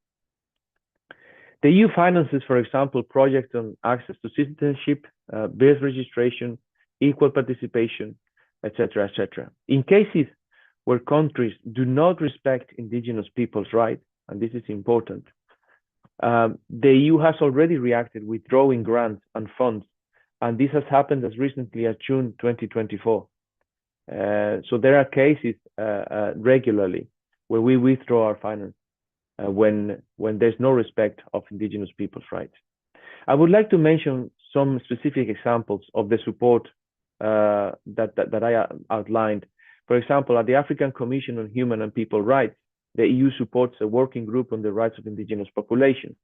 The EU finances, for example, projects on access to citizenship, birth registration, equal participation, etc., etc. In cases where countries do not respect indigenous people's rights, and this is important, the EU has already reacted, withdrawing grants and funds, and this has happened as recently as June 2024. So there are cases regularly where we withdraw our finance when there's no respect of indigenous people's rights. I would like to mention some specific examples of the support that I outlined. For example, at the African Commission on Human and People Rights, the EU supports a working group on the rights of indigenous populations.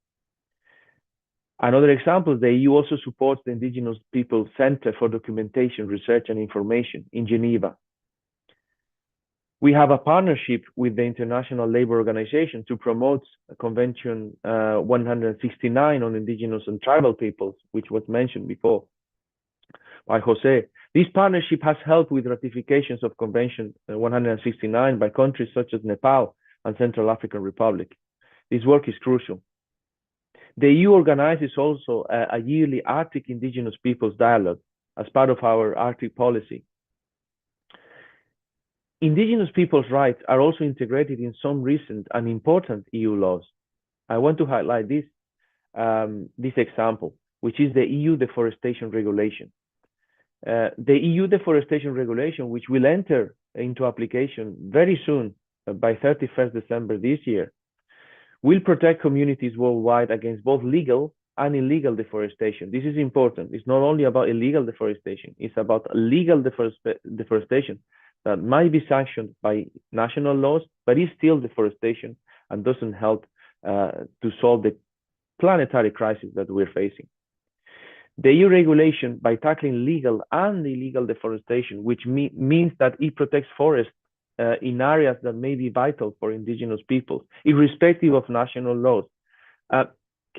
Another example, the EU also supports the Indigenous Peoples Center for Documentation, Research and Information in Geneva. We have a partnership with the International Labour Organization to promote Convention 169 on indigenous and tribal peoples, which was mentioned before by Jose. This partnership has helped with ratifications of Convention 169 by countries such as Nepal and Central African Republic. This work is crucial. The EU organizes also a yearly Arctic Indigenous Peoples Dialogue as part of our Arctic policy. Indigenous people's rights are also integrated in some recent and important EU laws. I want to highlight this example, which is the EU Deforestation Regulation. The EU Deforestation Regulation, which will enter into application very soon, by 31st December this year, will protect communities worldwide against both legal and illegal deforestation. This is important. It's not only about illegal deforestation, it's about legal deforestation that might be sanctioned by national laws, but is still deforestation and doesn't help to solve the planetary crisis that we're facing. The EU regulation, by tackling legal and illegal deforestation, which means that it protects forests in areas that may be vital for indigenous peoples, irrespective of national laws.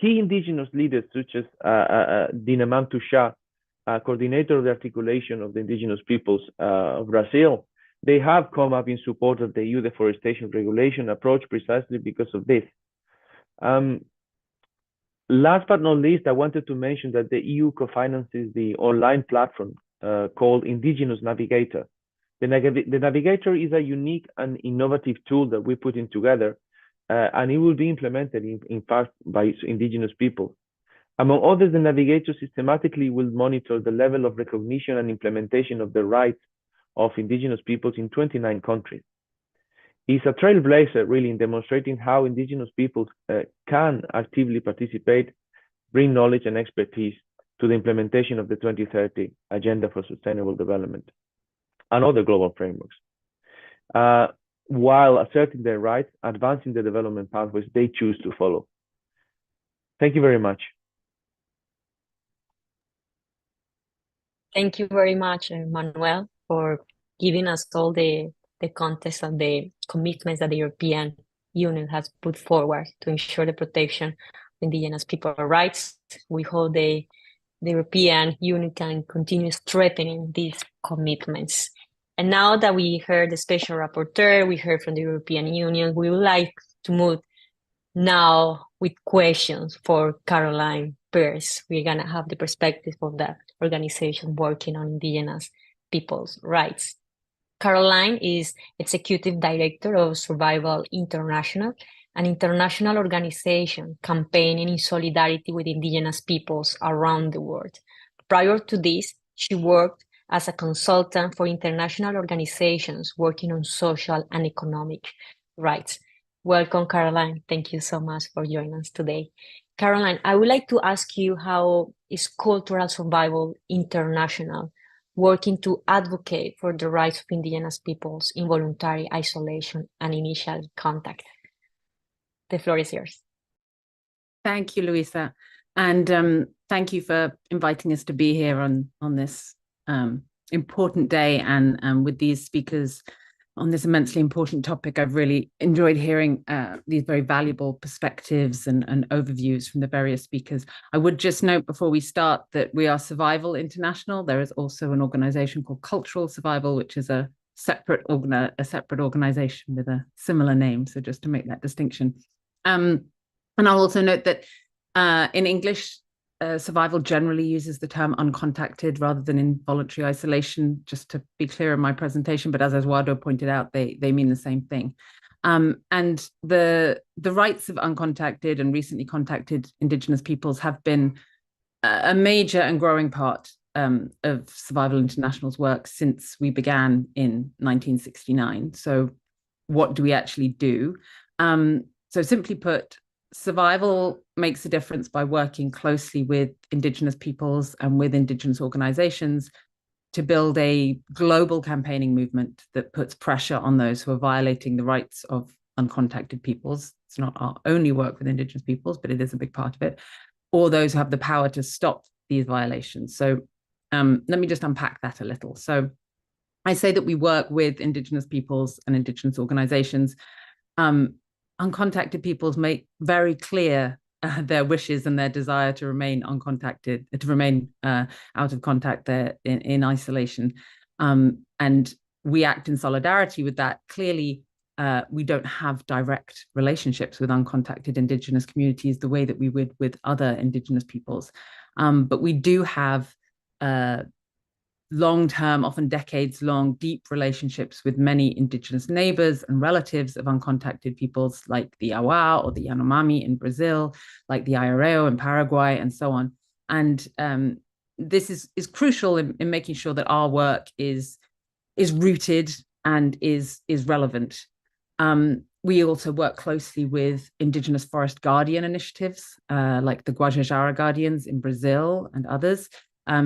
Key indigenous leaders such as Dina Mantuxá, coordinator of the articulation of the indigenous peoples of Brazil, they have come up in support of the EU deforestation regulation approach precisely because of this. Last but not least, I wanted to mention that the EU co-finances the online platform called Indigenous Navigator. The Navigator is a unique and innovative tool that we put in together, and it will be implemented in fact by indigenous people. Among others, the Navigator systematically will monitor the level of recognition and implementation of the rights of indigenous peoples in 29 countries. It's a trailblazer, really, in demonstrating how indigenous peoples can actively participate, bring knowledge and expertise to the implementation of the 2030 Agenda for Sustainable Development and other global frameworks, while asserting their rights, advancing the development pathways they choose to follow. Thank you very much. Thank you very much, Manuel, for giving us all the context of the commitments that the European Union has put forward to ensure the protection of indigenous people's rights. We hope the European Union can continue strengthening these commitments. And now that we heard the special rapporteur, we heard from the European Union, we would like to move now with questions for Caroline Pearce. We're going to have the perspective of that organization working on indigenous people's rights. Caroline is Executive Director of Survival International, an international organization campaigning in solidarity with indigenous peoples around the world. Prior to this, she worked as a consultant for international organizations working on social and economic rights. Welcome, Caroline. Thank you so much for joining us today. Caroline, I would like to ask you, how is Cultural Survival International working to advocate for the rights of indigenous peoples in voluntary isolation and initial contact? The floor is yours. Thank you, Luisa. And thank you for inviting us to be here on this important day and with these speakers on this immensely important topic. I've really enjoyed hearing these very valuable perspectives and overviews from the various speakers. I would just note before we start that we are Survival International. There is also an organization called Cultural Survival, which is a separate organization with a similar name. So just to make that distinction. And I'll also note that in English, survival generally uses the term uncontacted rather than involuntary isolation, just to be clear in my presentation. But as Eduardo pointed out, they mean the same thing. And the rights of uncontacted and recently contacted indigenous peoples have been a major and growing part of Survival International's work since we began in 1969. So what do we actually do? So simply put, survival makes a difference by working closely with indigenous peoples and with indigenous organizations to build a global campaigning movement that puts pressure on those who are violating the rights of uncontacted peoples. It's not our only work with indigenous peoples, but it is a big part of it, or those who have the power to stop these violations. So let me just unpack that a little. So I say that we work with indigenous peoples and indigenous organizations. Uncontacted peoples make very clear their wishes and their desire to remain uncontacted, to remain out of contact there in isolation. And we act in solidarity with that. Clearly, we don't have direct relationships with uncontacted indigenous communities the way that we would with other indigenous peoples. But we do have long-term, often decades-long, deep relationships with many indigenous neighbors and relatives of uncontacted peoples like the Awa or the Yanomami in Brazil, like the Ayareo in Paraguay, and so on. And this is crucial in making sure that our work is rooted and is relevant. We also work closely with indigenous forest guardian initiatives like the Guajajara Guardians in Brazil and others,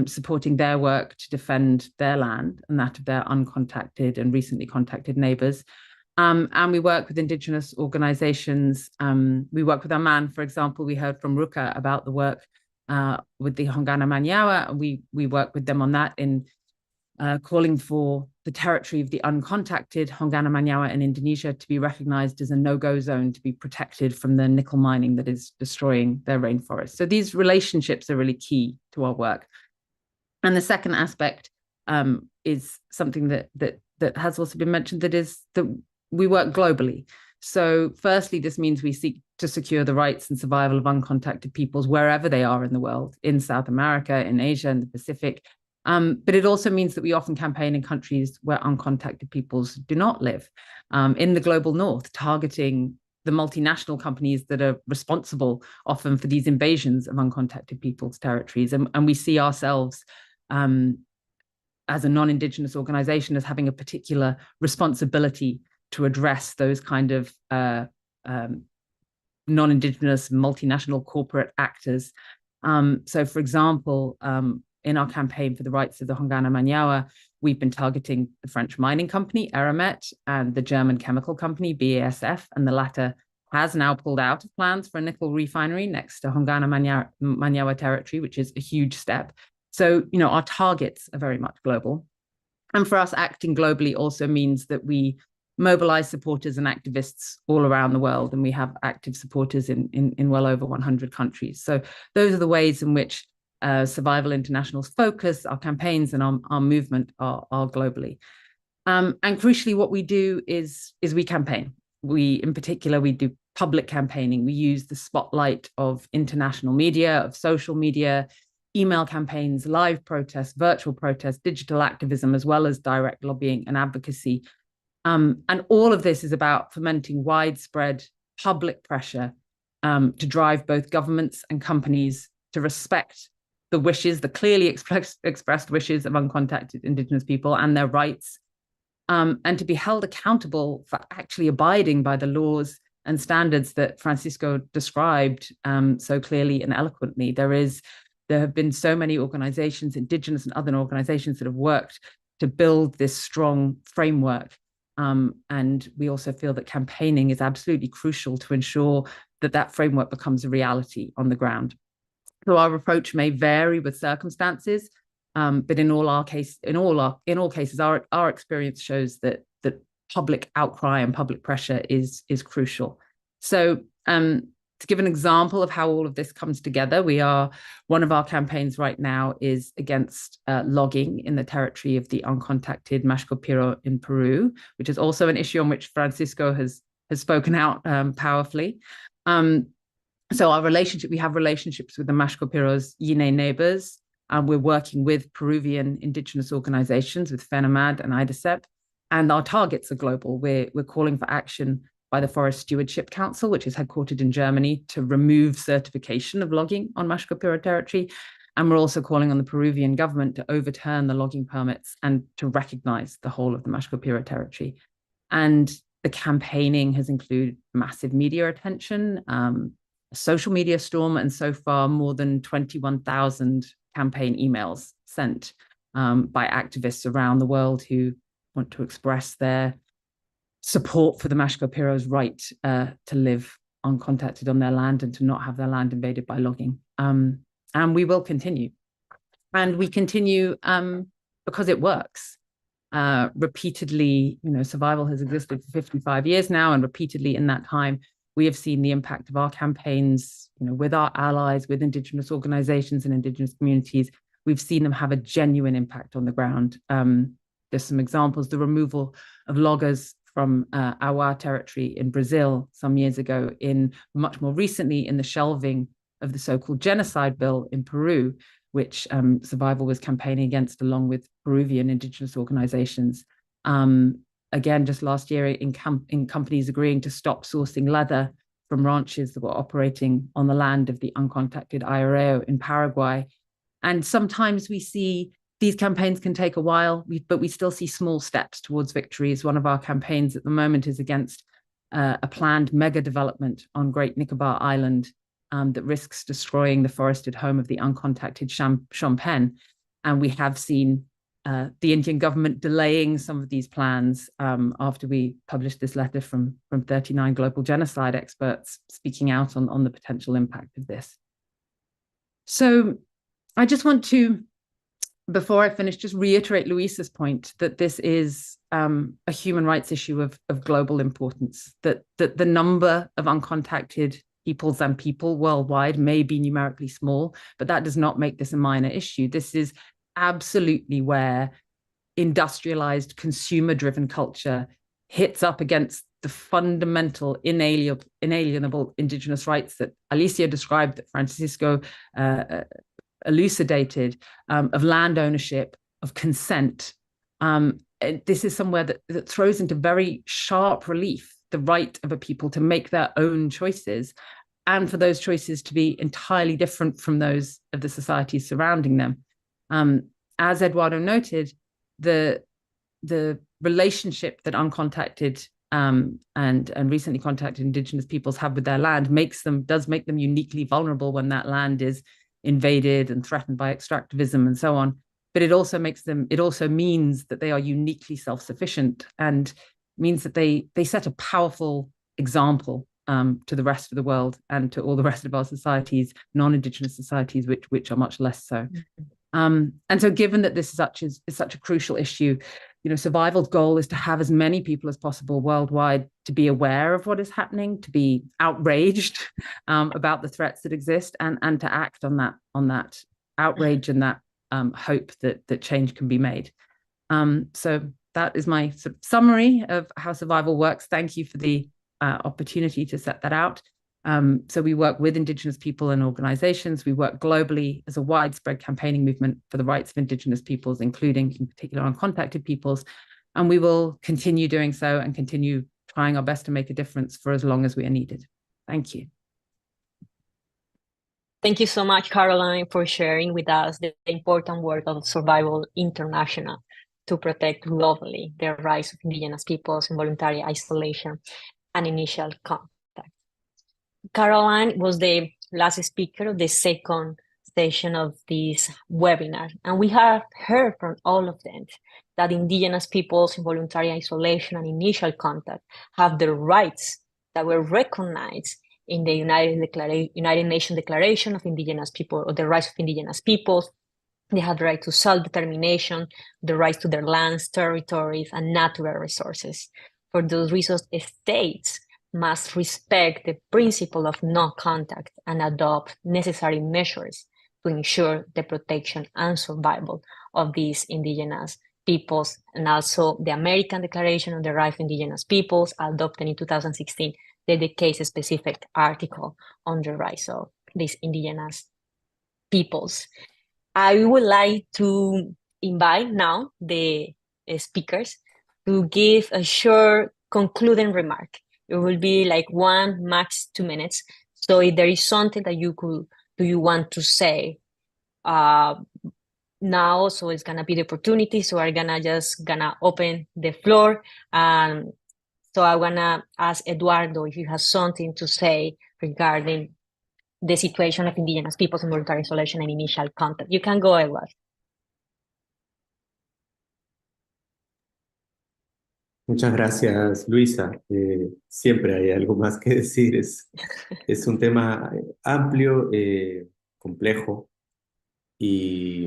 supporting their work to defend their land and that of their uncontacted and recently contacted neighbors. And we work with indigenous organizations. We work with Aman, for example. We heard from Ruka about the work with the Hongana Manyawa. We work with them on that in calling for the territory of the uncontacted Hongana Manyawa in Indonesia to be recognized as a no-go zone, to be protected from the nickel mining that is destroying their rainforest. So these relationships are really key to our work. And the second aspect is something that has also been mentioned, that is that we work globally. So firstly, this means we seek to secure the rights and survival of uncontacted peoples wherever they are in the world, in South America, in Asia, in the Pacific. But it also means that we often campaign in countries where uncontacted peoples do not live, in the global north, targeting the multinational companies that are responsible often for these invasions of uncontacted peoples' territories. And we see ourselves as a non-Indigenous organization as having a particular responsibility to address those kind of non-Indigenous multinational corporate actors. So for example, in our campaign for the rights of the Hongana Manyawa, we've been targeting the French mining company, Eramet, and the German chemical company, BASF, and the latter has now pulled out of plans for a nickel refinery next to Hongana Manyawa territory, which is a huge step. So, you know, our targets are very much global. And for us, acting globally also means that we mobilize supporters and activists all around the world, and we have active supporters in well over 100 countries. So those are the ways in which Survival International's focus, our campaigns, and our movement are globally. And crucially, what we do is we campaign. In particular, we do public campaigning. We use the spotlight of international media, of social media, email campaigns, live protests, virtual protests, digital activism, as well as direct lobbying and advocacy. And all of this is about fomenting widespread public pressure to drive both governments and companies to respect the wishes, the clearly expressed wishes of uncontacted Indigenous people and their rights, and to be held accountable for actually abiding by the laws and standards that Francisco described so clearly and eloquently. There have been so many organizations, Indigenous and other organizations, that have worked to build this strong framework. And we also feel that campaigning is absolutely crucial to ensure that that framework becomes a reality on the ground. So our approach may vary with circumstances, but in all cases, our experience shows that public outcry and public pressure is crucial. So to give an example of how all of this comes together, one of our campaigns right now is against logging in the territory of the uncontacted Mashco-Piro in Peru, which is also an issue on which Francisco has spoken out powerfully. So we have relationships with the Mashco-Piro's Yine neighbors, and we're working with Peruvian Indigenous organizations, with FENAMAD and IDACEP, and our targets are global. We're calling for action by the Forest Stewardship Council, which is headquartered in Germany, to remove certification of logging on Mashco-Piro territory. And we're also calling on the Peruvian government to overturn the logging permits and to recognize the whole of the Mashco-Piro territory. And the campaigning has included massive media attention, a social media storm, and so far more than 21,000 campaign emails sent by activists around the world who want to express their support for the Mashco-Piro's right to live uncontacted on their land and to not have their land invaded by logging. And we will continue. And we continue because it works. Repeatedly, Survival has existed for 55 years now, and repeatedly in that time, we have seen the impact of our campaigns, with our allies, with Indigenous organizations and Indigenous communities. We've seen them have a genuine impact on the ground. There's some examples: the removal of loggers from Awa territory in Brazil some years ago, much more recently in the shelving of the so-called genocide bill in Peru, which Survival was campaigning against along with Peruvian Indigenous organizations. Again, just last year, in companies agreeing to stop sourcing leather from ranches that were operating on the land of the uncontacted Ayareo in Paraguay. And sometimes we see these campaigns can take a while, but we still see small steps towards victories. One of our campaigns at the moment is against a planned mega development on Great Nicobar Island that risks destroying the forested home of the uncontacted Shompen. And we have seen the Indian government delaying some of these plans after we published this letter from 39 global genocide experts speaking out on the potential impact of this. So I just want to, before I finish, just reiterate Luisa's point that this is a human rights issue of global importance, that the number of uncontacted peoples and people worldwide may be numerically small, but that does not make this a minor issue. This is absolutely where industrialized, consumer-driven culture hits up against the fundamental, inalienable Indigenous rights that Alicia described, that Francisco elucidated, of land ownership, of consent. This is somewhere that throws into very sharp relief the right of a people to make their own choices, and for those choices to be entirely different from those of the societies surrounding them. As Eduardo noted, the relationship that uncontacted and recently contacted Indigenous peoples have with their land does make them uniquely vulnerable when that land is invaded and threatened by extractivism and so on. But it also means that they are uniquely self-sufficient, and means that they set a powerful example to the rest of the world and to all the rest of our societies, non-Indigenous societies, which are much less so. And so given that this is such a crucial issue, Survival's goal is to have as many people as possible worldwide to be aware of what is happening, to be outraged about the threats that exist, and to act on that outrage and that hope that change can be made. So that is my sort of summary of how Survival works. Thank you for the opportunity to set that out. So we work with Indigenous people and organizations. We work globally as a widespread campaigning movement for the rights of Indigenous peoples, including in particular uncontacted peoples. And we will continue doing so and continue trying our best to make a difference for as long as we are needed. Thank you. Thank you so much, Caroline, for sharing with us the important work of Survival International to protect globally the rights of Indigenous peoples in voluntary isolation and initial contact. Caroline was the last speaker of the second session of this webinar, and we have heard from all of them that Indigenous peoples in voluntary isolation and initial contact have the rights that were recognized in the United Nations Declaration of Indigenous People, or the rights of Indigenous peoples. They have the right to self-determination, the right to their lands, territories, and natural resources. For those reasons, states must respect the principle of non-contact and adopt necessary measures to ensure the protection and survival of these Indigenous peoples. And also the American Declaration on the Rights of Indigenous Peoples, adopted in 2016, dedicates a specific article on the rights of these Indigenous peoples. I would like to invite now the speakers to give a short concluding remark. It will be like 1, max 2 minutes. So if there is something that you want to say now, so it's gonna be the opportunity. So I'm gonna open the floor. So I wanna ask Eduardo if you have something to say regarding the situation of Indigenous peoples in voluntary isolation and initial contact. You can go, Eduardo. Muchas gracias, Luisa. Siempre hay algo más que decir. Es un tema amplio, complejo, y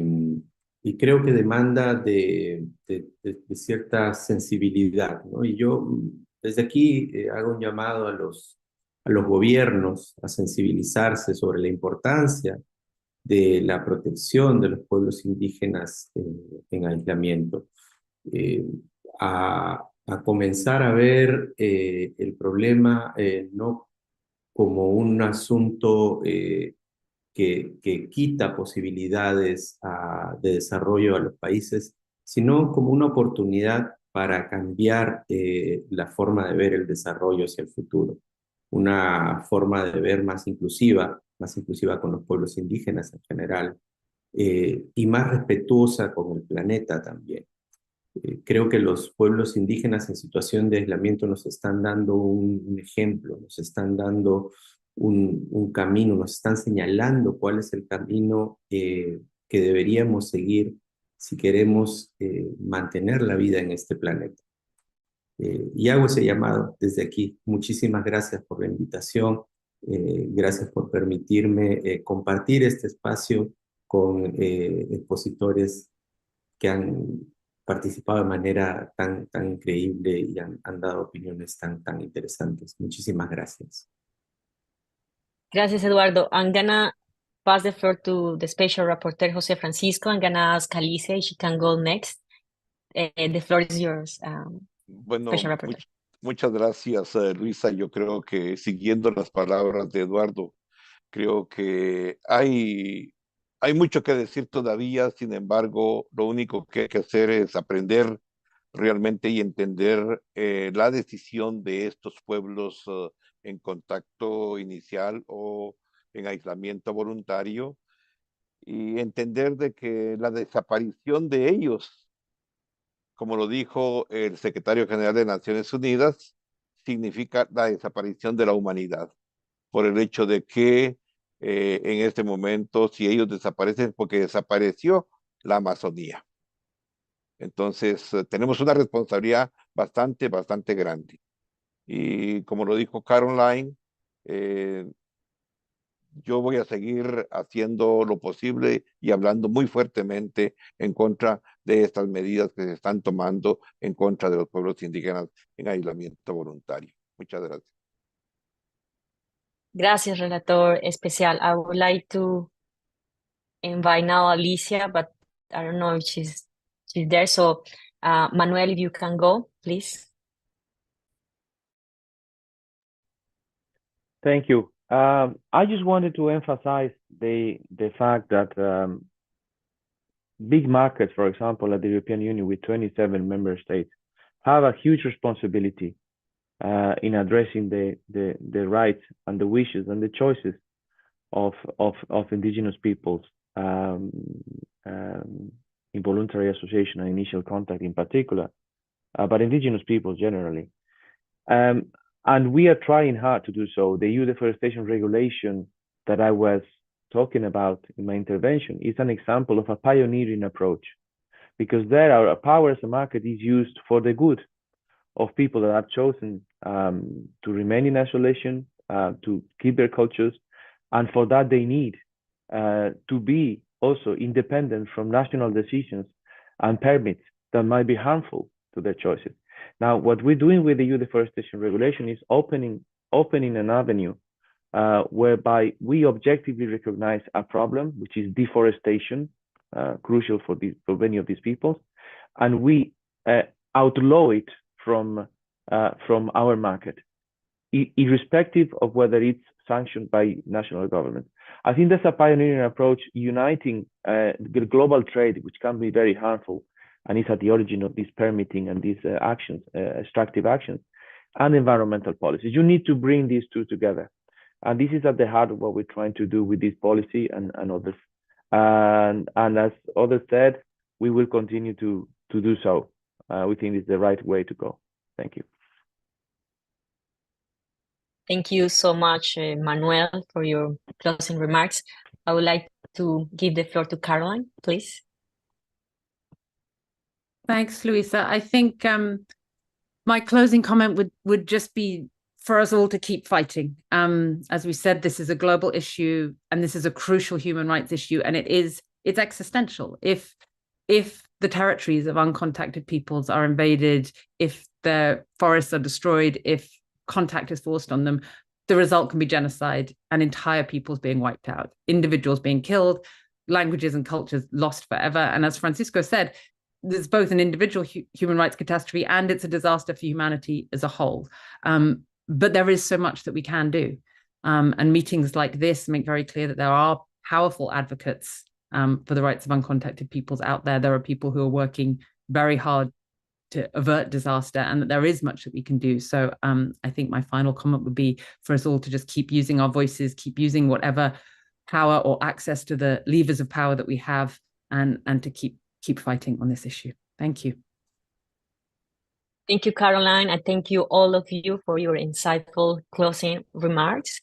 creo que demanda de cierta sensibilidad, ¿no? Y yo desde aquí hago un llamado a los gobiernos a sensibilizarse sobre la importancia de la protección de los pueblos indígenas en aislamiento, a comenzar a ver el problema no como un asunto que quita posibilidades de desarrollo a los países, sino como una oportunidad para cambiar la forma de ver el desarrollo hacia el futuro, una forma de ver más inclusiva con los pueblos indígenas en general, y más respetuosa con el planeta también. Creo que los pueblos indígenas en situación de aislamiento nos están dando un ejemplo, nos están dando un camino, nos están señalando cuál es el camino que deberíamos seguir si queremos mantener la vida en este planeta. Y hago ese llamado desde aquí. Muchísimas gracias por la invitación, gracias por permitirme compartir este espacio con expositores que han participado de manera tan increíble y han dado opiniones tan interesantes. Muchísimas gracias. Gracias, Eduardo. I'm gonna pass the floor to the Special Rapporteur, José Francisco. I'm gonna ask Alicia if she can go next. The floor is yours, Bueno, Special Rapporteur. muchas gracias, Luisa. Yo creo que siguiendo las palabras de Eduardo, creo que hay mucho que decir todavía. Sin embargo, lo único que hay que hacer es aprender realmente y entender la decisión de estos pueblos en contacto inicial o en aislamiento voluntario, y entender de que la desaparición de ellos, como lo dijo el secretario general de Naciones Unidas, significa la desaparición de la humanidad, por el hecho de que en este momento, si ellos desaparecen, porque desapareció la Amazonía. Entonces, tenemos una responsabilidad bastante grande. Y como lo dijo Caroline, yo voy a seguir haciendo lo posible y hablando muy fuertemente en contra de estas medidas que se están tomando en contra de los pueblos indígenas en aislamiento voluntario. Muchas gracias. Gracias, relator especial. I would like to invite now Alicia, but I don't know if she's there. So, Manuel, if you can go, please. Thank you. I just wanted to emphasize the fact that big markets, for example, at the European Union with 27 member states, have a huge responsibility in addressing the rights and the wishes and the choices of indigenous peoples, involuntary association and initial contact in particular, but indigenous peoples generally. And we are trying hard to do so. The EU deforestation regulation that I was talking about in my intervention is an example of a pioneering approach, because there our power as a market is used for the good of people that have chosen to remain in isolation, to keep their cultures, and for that they need to be also independent from national decisions and permits that might be harmful to their choices. Now, what we're doing with the EU deforestation regulation is opening an avenue whereby we objectively recognize a problem, which is deforestation, crucial for many of these peoples, and we outlaw it from our market, irrespective of whether it's sanctioned by national government. I think that's a pioneering approach, uniting the global trade, which can be very harmful, and is at the origin of this permitting and these actions, extractive actions, and environmental policies. You need to bring these two together. And this is at the heart of what we're trying to do with this policy and others. And as others said, we will continue to do so. We think it's the right way to go. Thank you. Thank you so much, Manuel, for your closing remarks. I would like to give the floor to Caroline, please. Thanks, Luisa. I think my closing comment would just be for us all to keep fighting. As we said, this is a global issue, and this is a crucial human rights issue, and it's existential. If the territories of uncontacted peoples are invaded, if their forests are destroyed, if contact is forced on them, the result can be genocide and entire peoples being wiped out, individuals being killed, languages and cultures lost forever. And as Francisco said, there's both an individual human rights catastrophe and it's a disaster for humanity as a whole. But there is so much that we can do. And meetings like this make very clear that there are powerful advocates for the rights of uncontacted peoples out there. There are people who are working very hard to avert disaster, and that there is much that we can do. So I think my final comment would be for us all to just keep using our voices, keep using whatever power or access to the levers of power that we have, and to keep fighting on this issue. Thank you. Thank you, Caroline. And thank you, all of you, for your insightful closing remarks.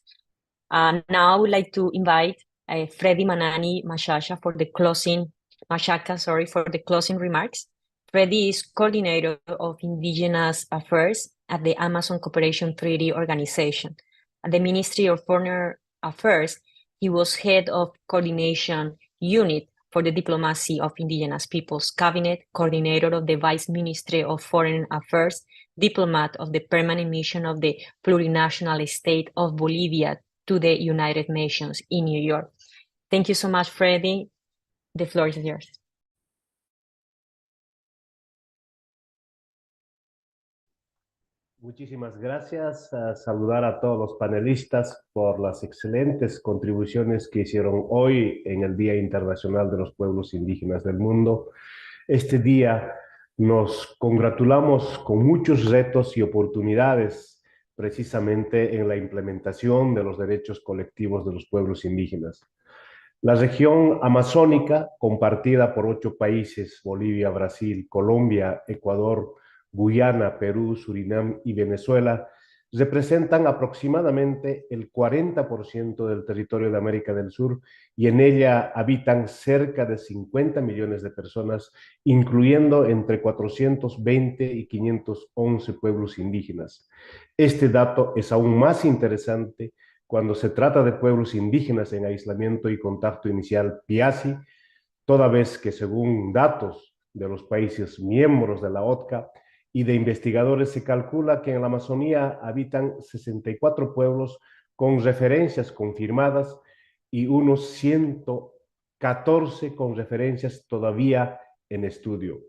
Now I would like to invite Freddy Manani Mashaka for the closing remarks. Freddy is coordinator of Indigenous Affairs at the Amazon Cooperation Treaty Organization. At the Ministry of Foreign Affairs, he was head of coordination unit for the diplomacy of Indigenous Peoples Cabinet, coordinator of the Vice Ministry of Foreign Affairs, diplomat of the permanent mission of the plurinational state of Bolivia to the United Nations in New York. Thank you so much, Freddy. The floor is yours. Muchísimas gracias. Saludar a todos los panelistas por las excelentes contribuciones que hicieron hoy en el Día Internacional de los Pueblos Indígenas del Mundo. Este día nos congratulamos con muchos retos y oportunidades precisamente en la implementación de los derechos colectivos de los pueblos indígenas. La región amazónica, compartida por 8 países, Bolivia, Brasil, Colombia, Ecuador, Guyana, Perú, Surinam y Venezuela, representan aproximadamente el 40% del territorio de América del Sur y en ella habitan cerca de 50 millones de personas, incluyendo entre 420 y 511 pueblos indígenas. Este dato es aún más interesante cuando se trata de pueblos indígenas en aislamiento y contacto inicial PIACI, toda vez que según datos de los países miembros de la OTCA y de investigadores se calcula que en la Amazonía habitan 64 pueblos con referencias confirmadas y unos 114 con referencias todavía en estudio.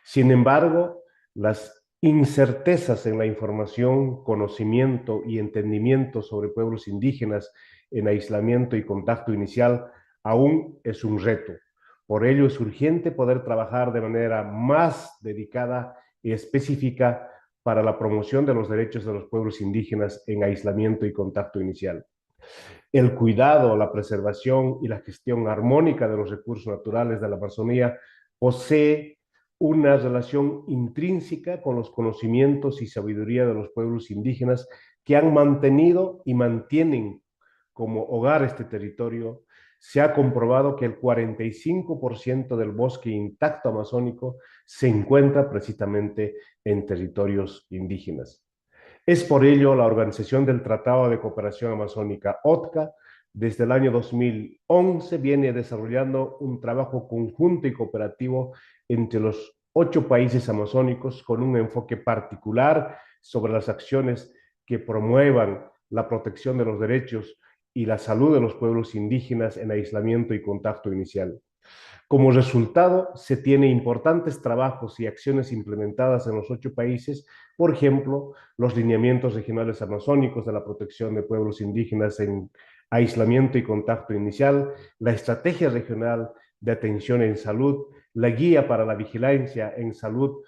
Sin embargo, las incertezas en la información, conocimiento y entendimiento sobre pueblos indígenas en aislamiento y contacto inicial aún es un reto. Por ello es urgente poder trabajar de manera más dedicada y específica para la promoción de los derechos de los pueblos indígenas en aislamiento y contacto inicial. El cuidado, la preservación y la gestión armónica de los recursos naturales de la Amazonía posee una relación intrínseca con los conocimientos y sabiduría de los pueblos indígenas que han mantenido y mantienen como hogar este territorio. Se ha comprobado que el 45% del bosque intacto amazónico se encuentra precisamente en territorios indígenas. Es por ello la Organización del Tratado de Cooperación Amazónica, OTCA, desde el año 2011 viene desarrollando un trabajo conjunto y cooperativo entre los 8 países amazónicos con un enfoque particular sobre las acciones que promuevan la protección de los derechos y la salud de los pueblos indígenas en aislamiento y contacto inicial. Como resultado, se tienen importantes trabajos y acciones implementadas en los 8 países, por ejemplo, los lineamientos regionales amazónicos de la protección de pueblos indígenas en aislamiento y contacto inicial, la estrategia regional de atención en salud, la guía para la vigilancia en salud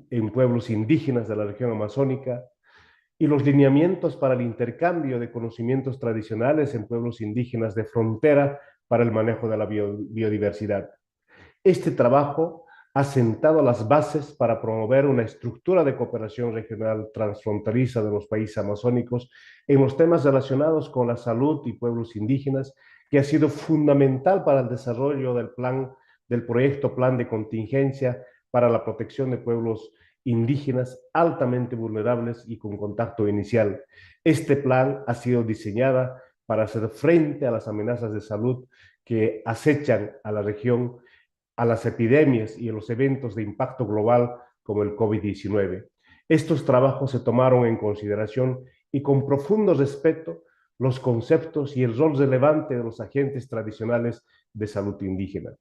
en pueblos indígenas de la región amazónica, y los lineamientos para el intercambio de conocimientos tradicionales en pueblos indígenas de frontera para el manejo de la biodiversidad. Este trabajo ha sentado las bases para promover una estructura de cooperación regional transfronteriza de los países amazónicos en los temas relacionados con la salud y pueblos indígenas, que ha sido fundamental para el desarrollo del proyecto Plan de Contingencia para la protección de pueblos indígenas altamente vulnerables y con contacto inicial. Este plan ha sido diseñado para hacer frente a las amenazas de salud que acechan a la región, a las epidemias y a los eventos de impacto global como el COVID-19. Estos trabajos se tomaron en consideración y con profundo respeto los conceptos y el rol relevante de los agentes tradicionales de salud indígena.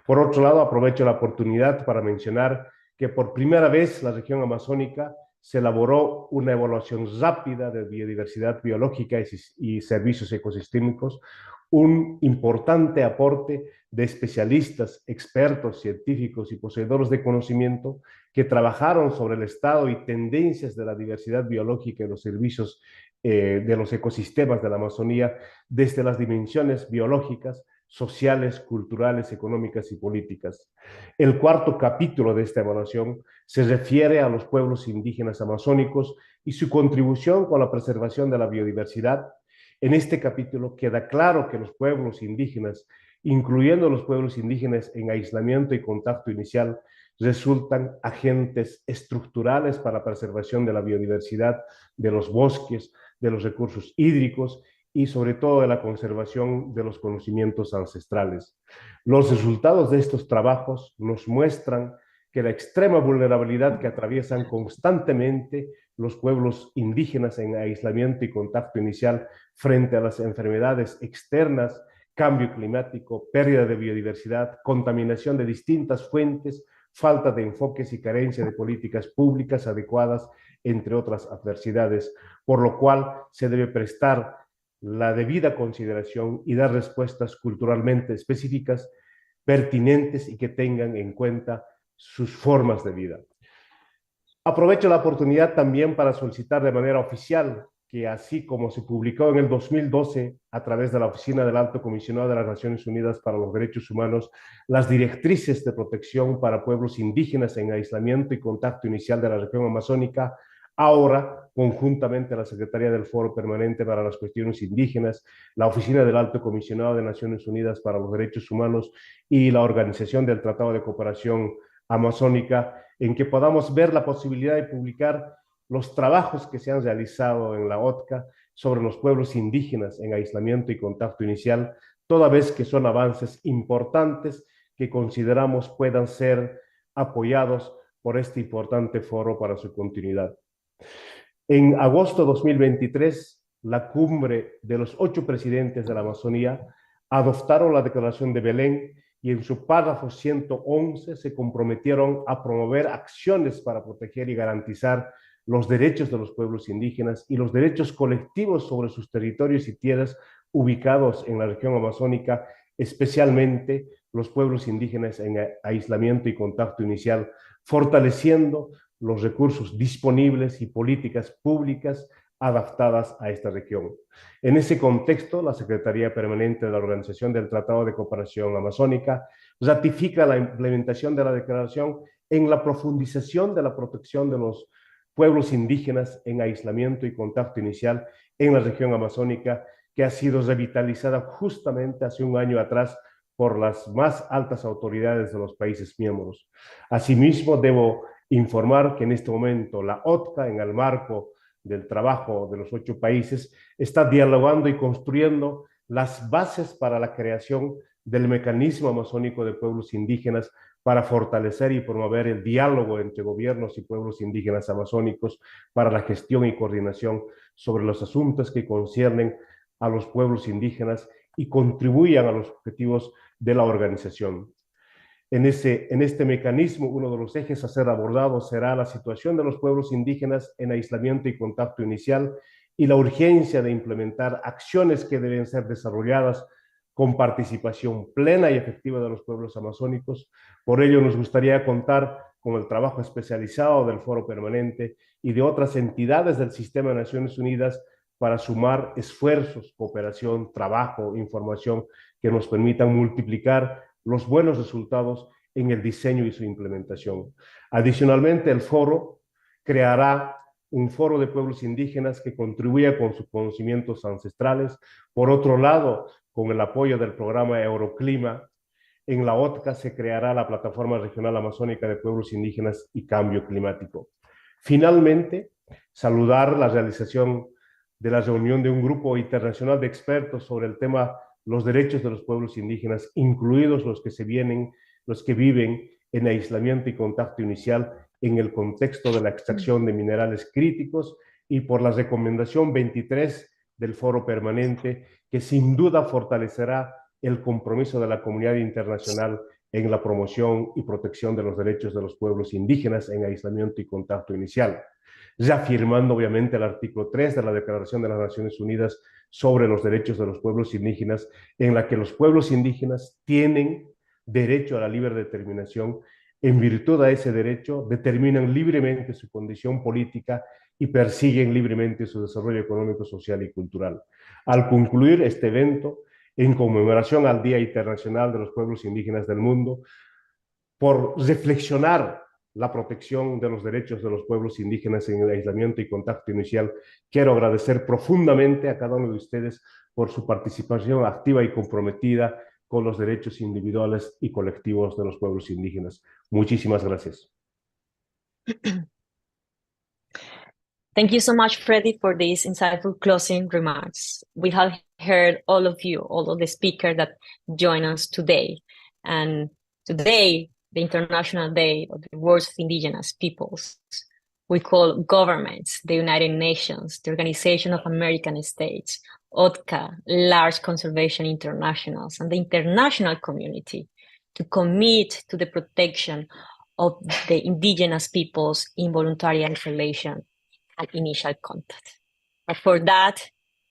Por otro lado, aprovecho la oportunidad para mencionar que por primera vez la región amazónica se elaboró una evaluación rápida de biodiversidad biológica y servicios ecosistémicos, un importante aporte de especialistas, expertos, científicos y poseedores de conocimiento que trabajaron sobre el estado y tendencias de la diversidad biológica y los servicios de los ecosistemas de la Amazonía desde las dimensiones biológicas, sociales, culturales, económicas y políticas. El cuarto capítulo de esta evaluación se refiere a los pueblos indígenas amazónicos y su contribución con la preservación de la biodiversidad. En este capítulo queda claro que los pueblos indígenas, incluyendo los pueblos indígenas en aislamiento y contacto inicial, resultan agentes estructurales para la preservación de la biodiversidad, de los bosques, de los recursos hídricos y sobre todo de la conservación de los conocimientos ancestrales. Los resultados de estos trabajos nos muestran que la extrema vulnerabilidad que atraviesan constantemente los pueblos indígenas en aislamiento y contacto inicial frente a las enfermedades externas, cambio climático, pérdida de biodiversidad, contaminación de distintas fuentes, falta de enfoques y carencia de políticas públicas adecuadas, entre otras adversidades, por lo cual se debe prestar la debida consideración y dar respuestas culturalmente específicas, pertinentes y que tengan en cuenta sus formas de vida. Aprovecho la oportunidad también para solicitar de manera oficial que, así como se publicó en el 2012 a través de la Oficina del Alto Comisionado de las Naciones Unidas para los Derechos Humanos, las directrices de protección para pueblos indígenas en aislamiento y contacto inicial de la región amazónica, ahora, conjuntamente la Secretaría del Foro Permanente para las Cuestiones Indígenas, la Oficina del Alto Comisionado de Naciones Unidas para los Derechos Humanos y la Organización del Tratado de Cooperación Amazónica, en que podamos ver la posibilidad de publicar los trabajos que se han realizado en la OTCA sobre los pueblos indígenas en aislamiento y contacto inicial, toda vez que son avances importantes que consideramos puedan ser apoyados por este importante foro para su continuidad. En agosto de 2023, la cumbre de los 8 presidentes de la Amazonía adoptaron la Declaración de Belén y en su párrafo 111 se comprometieron a promover acciones para proteger y garantizar los derechos de los pueblos indígenas y los derechos colectivos sobre sus territorios y tierras ubicados en la región amazónica, especialmente los pueblos indígenas en aislamiento y contacto inicial, fortaleciendo los recursos disponibles y políticas públicas adaptadas a esta región. En ese contexto, la Secretaría Permanente de la Organización del Tratado de Cooperación Amazónica ratifica la implementación de la declaración en la profundización de la protección de los pueblos indígenas en aislamiento y contacto inicial en la región amazónica, que ha sido revitalizada justamente hace un año atrás por las más altas autoridades de los países miembros. Asimismo, debo informar que en este momento la OTCA, en el marco del trabajo de los 8 países, está dialogando y construyendo las bases para la creación del mecanismo amazónico de pueblos indígenas para fortalecer y promover el diálogo entre gobiernos y pueblos indígenas amazónicos para la gestión y coordinación sobre los asuntos que conciernen a los pueblos indígenas y contribuyan a los objetivos de la organización. En este mecanismo, uno de los ejes a ser abordados será la situación de los pueblos indígenas en aislamiento y contacto inicial y la urgencia de implementar acciones que deben ser desarrolladas con participación plena y efectiva de los pueblos amazónicos. Por ello, nos gustaría contar con el trabajo especializado del Foro Permanente y de otras entidades del Sistema de Naciones Unidas para sumar esfuerzos, cooperación, trabajo, información que nos permitan multiplicar los buenos resultados en el diseño y su implementación. Adicionalmente, el foro creará un foro de pueblos indígenas que contribuya con sus conocimientos ancestrales. Por otro lado, con el apoyo del programa Euroclima, en la OTCA se creará la Plataforma Regional Amazónica de Pueblos Indígenas y Cambio Climático. Finalmente, saludar la realización de la reunión de un grupo internacional de expertos sobre el tema los derechos de los pueblos indígenas, incluidos los que viven en aislamiento y contacto inicial en el contexto de la extracción de minerales críticos, y por la recomendación 23 del Foro Permanente, que sin duda fortalecerá el compromiso de la comunidad internacional en la promoción y protección de los derechos de los pueblos indígenas en aislamiento y contacto inicial, reafirmando obviamente el artículo 3 de la Declaración de las Naciones Unidas sobre los derechos de los pueblos indígenas, en la que los pueblos indígenas tienen derecho a la libre determinación. En virtud de ese derecho, determinan libremente su condición política y persiguen libremente su desarrollo económico, social y cultural. Al concluir este evento, en conmemoración al Día Internacional de los Pueblos Indígenas del Mundo, por reflexionar la protección de los derechos de los pueblos indígenas en el aislamiento y contacto inicial, quiero agradecer profundamente a cada uno de ustedes por su participación activa y comprometida con los derechos individuales y colectivos de los pueblos indígenas. Muchísimas gracias. Thank you so much, Freddie, for these insightful closing remarks. We have heard all of you, all of the speakers that join us today. And today, the International Day of the World's Indigenous Peoples, we call governments, the United Nations, the Organization of American States, OTCA, large conservation internationals, and the international community to commit to the protection of the indigenous peoples in voluntary isolation and initial contact. But for that,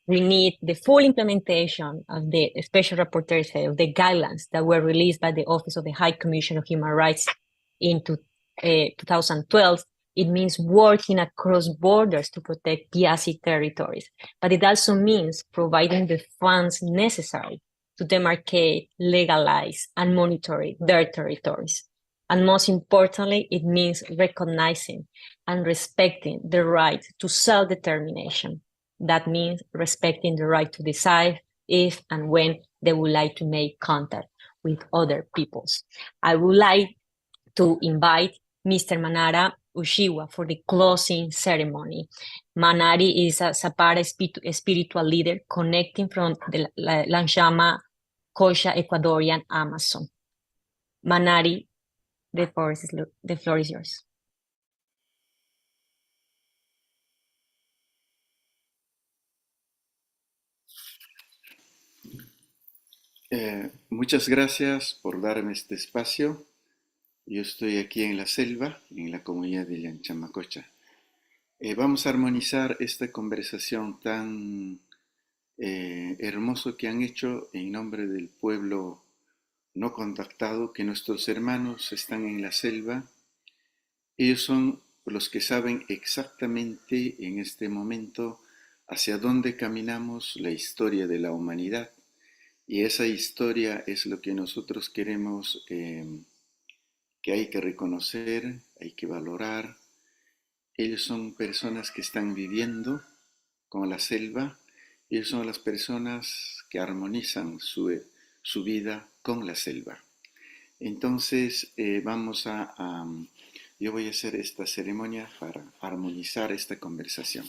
we need the full implementation of the Special Rapporteur said, of the guidelines that were released by the Office of the High Commission of Human Rights in 2012. It means working across borders to protect PIASI territories, but it also means providing the funds necessary to demarcate, legalize, and monitor their territories. And most importantly, it means recognizing and respecting the right to self-determination. That means respecting the right to decide if and when they would like to make contact with other peoples. I would like to invite Mr. Manara Ushiwa for the closing ceremony. Manari is a Zapara spiritual leader connecting from the Lanchama, Cocha, Ecuadorian Amazon. Manari, the floor is yours. Muchas gracias por darme este espacio. Yo estoy aquí en la selva, en la comunidad de Llanchamacocha. Vamos a armonizar esta conversación tan hermoso que han hecho en nombre del pueblo no contactado, que nuestros hermanos están en la selva. Ellos son los que saben exactamente en este momento hacia dónde caminamos, la historia de la humanidad. Y esa historia es lo que nosotros queremos que hay que reconocer, hay que valorar. Ellos son personas que están viviendo con la selva. Ellos son las personas que armonizan su vida con la selva. Entonces yo voy a hacer esta ceremonia para armonizar esta conversación.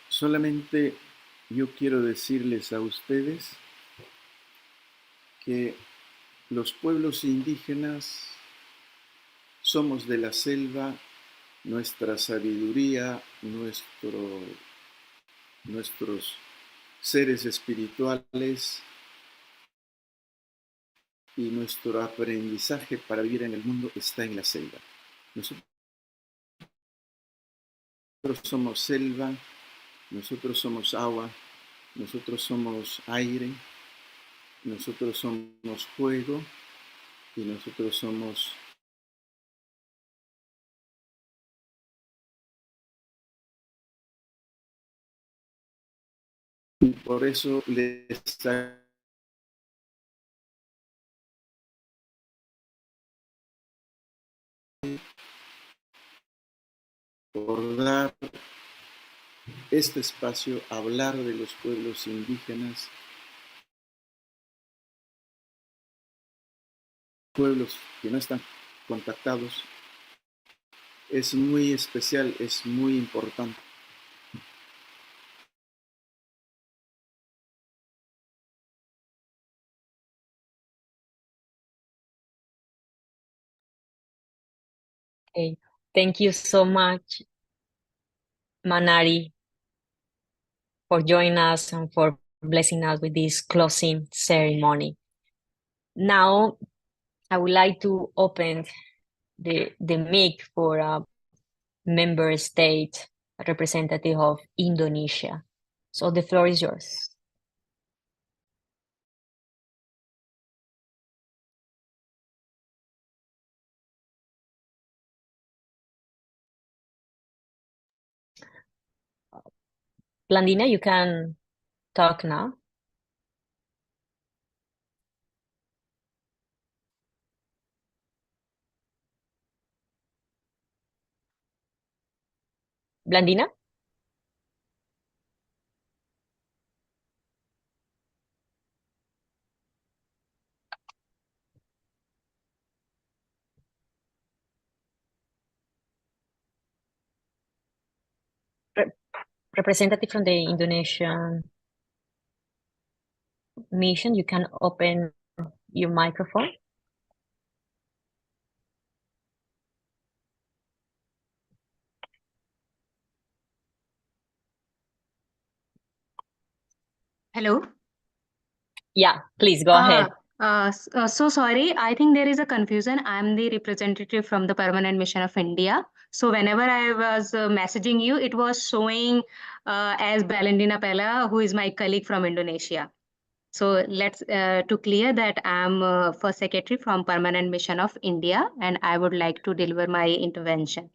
Solamente yo quiero decirles a ustedes que los pueblos indígenas somos de la selva, nuestra sabiduría, nuestros seres espirituales y nuestro aprendizaje para vivir en el mundo está en la selva. Nosotros somos selva, nosotros somos agua, nosotros somos aire, nosotros somos fuego y nosotros somos y por eso les por dar este espacio, hablar de los pueblos indígenas, pueblos que no están contactados, es muy especial, es muy importante. Okay. Thank you so much, Manari, for joining us and for blessing us with this closing ceremony. Now, I would like to open the mic for a member state representative of Indonesia. So the floor is yours. Blandina, you can talk now. Blandina? Representative from the Indonesian mission, you can open your microphone. Hello. Yeah, please go ahead. So sorry, I think there is a confusion. I'm the representative from the Permanent Mission of India. So whenever I was messaging you, it was showing as Blandina Pella, who is my colleague from Indonesia. So let's to clear that I'm first secretary from Permanent Mission of India, and I would like to deliver my intervention.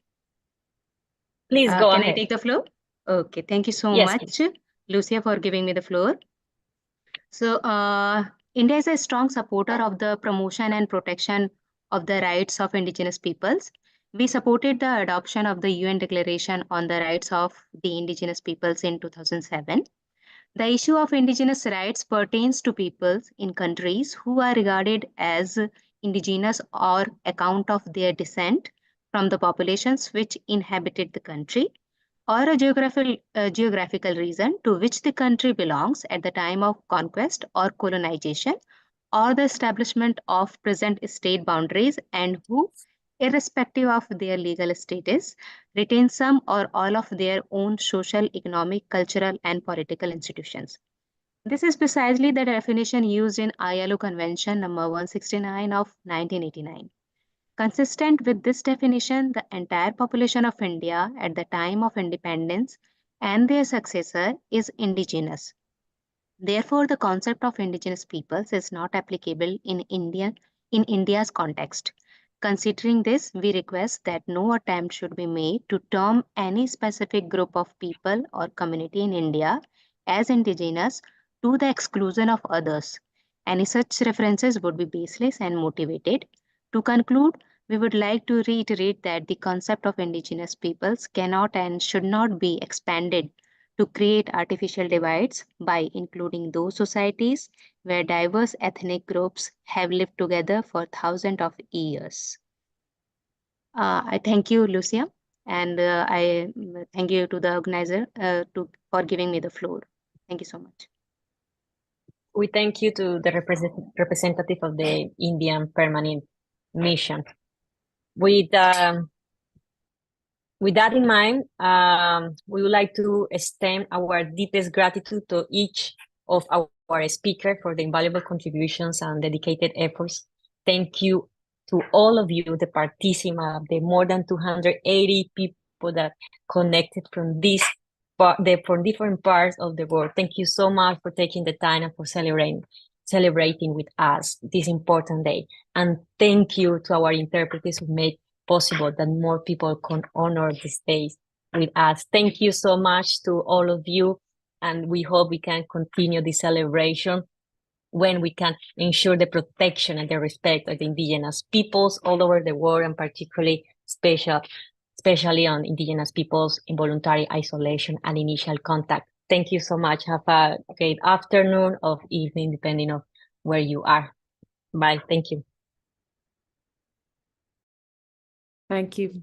Please go Can ahead. I take the floor? Okay, thank you so Yes, much, please. Lucia, for giving me the floor. So India is a strong supporter of the promotion and protection of the rights of indigenous peoples. We supported the adoption of the UN Declaration on the Rights of the Indigenous Peoples in 2007. The issue of indigenous rights pertains to peoples in countries who are regarded as indigenous or account of their descent from the populations which inhabited the country, or a geographical region to which the country belongs at the time of conquest or colonization, or the establishment of present state boundaries, and who, irrespective of their legal status, retain some or all of their own social, economic, cultural, and political institutions. This is precisely the definition used in ILO Convention number 169 of 1989. Consistent with this definition, the entire population of India at the time of independence and their successor is indigenous. Therefore, the concept of indigenous peoples is not applicable in India's context. Considering this, we request that no attempt should be made to term any specific group of people or community in India as indigenous to the exclusion of others. Any such references would be baseless and motivated. To conclude, we would like to reiterate that the concept of indigenous peoples cannot and should not be expanded to create artificial divides by including those societies where diverse ethnic groups have lived together for thousands of years. I thank you, Lucia. And I thank you to the organizer for giving me the floor. Thank you so much. We thank you to the representative of the Indian Permanent Mission. With that in mind, we would like to extend our deepest gratitude to each of our speakers for the invaluable contributions and dedicated efforts. Thank you to all of you, the participants, the more than 280 people that connected from from different parts of the world. Thank you so much for taking the time and for celebrating with us this important day. And thank you to our interpreters who made possible that more people can honor this day with us. Thank you so much to all of you, and we hope we can continue this celebration when we can ensure the protection and the respect of the indigenous peoples all over the world, and particularly especially on indigenous peoples in voluntary isolation and initial contact. Thank you so much. Have a great afternoon or evening, depending on where you are. Bye. Thank you. Thank you.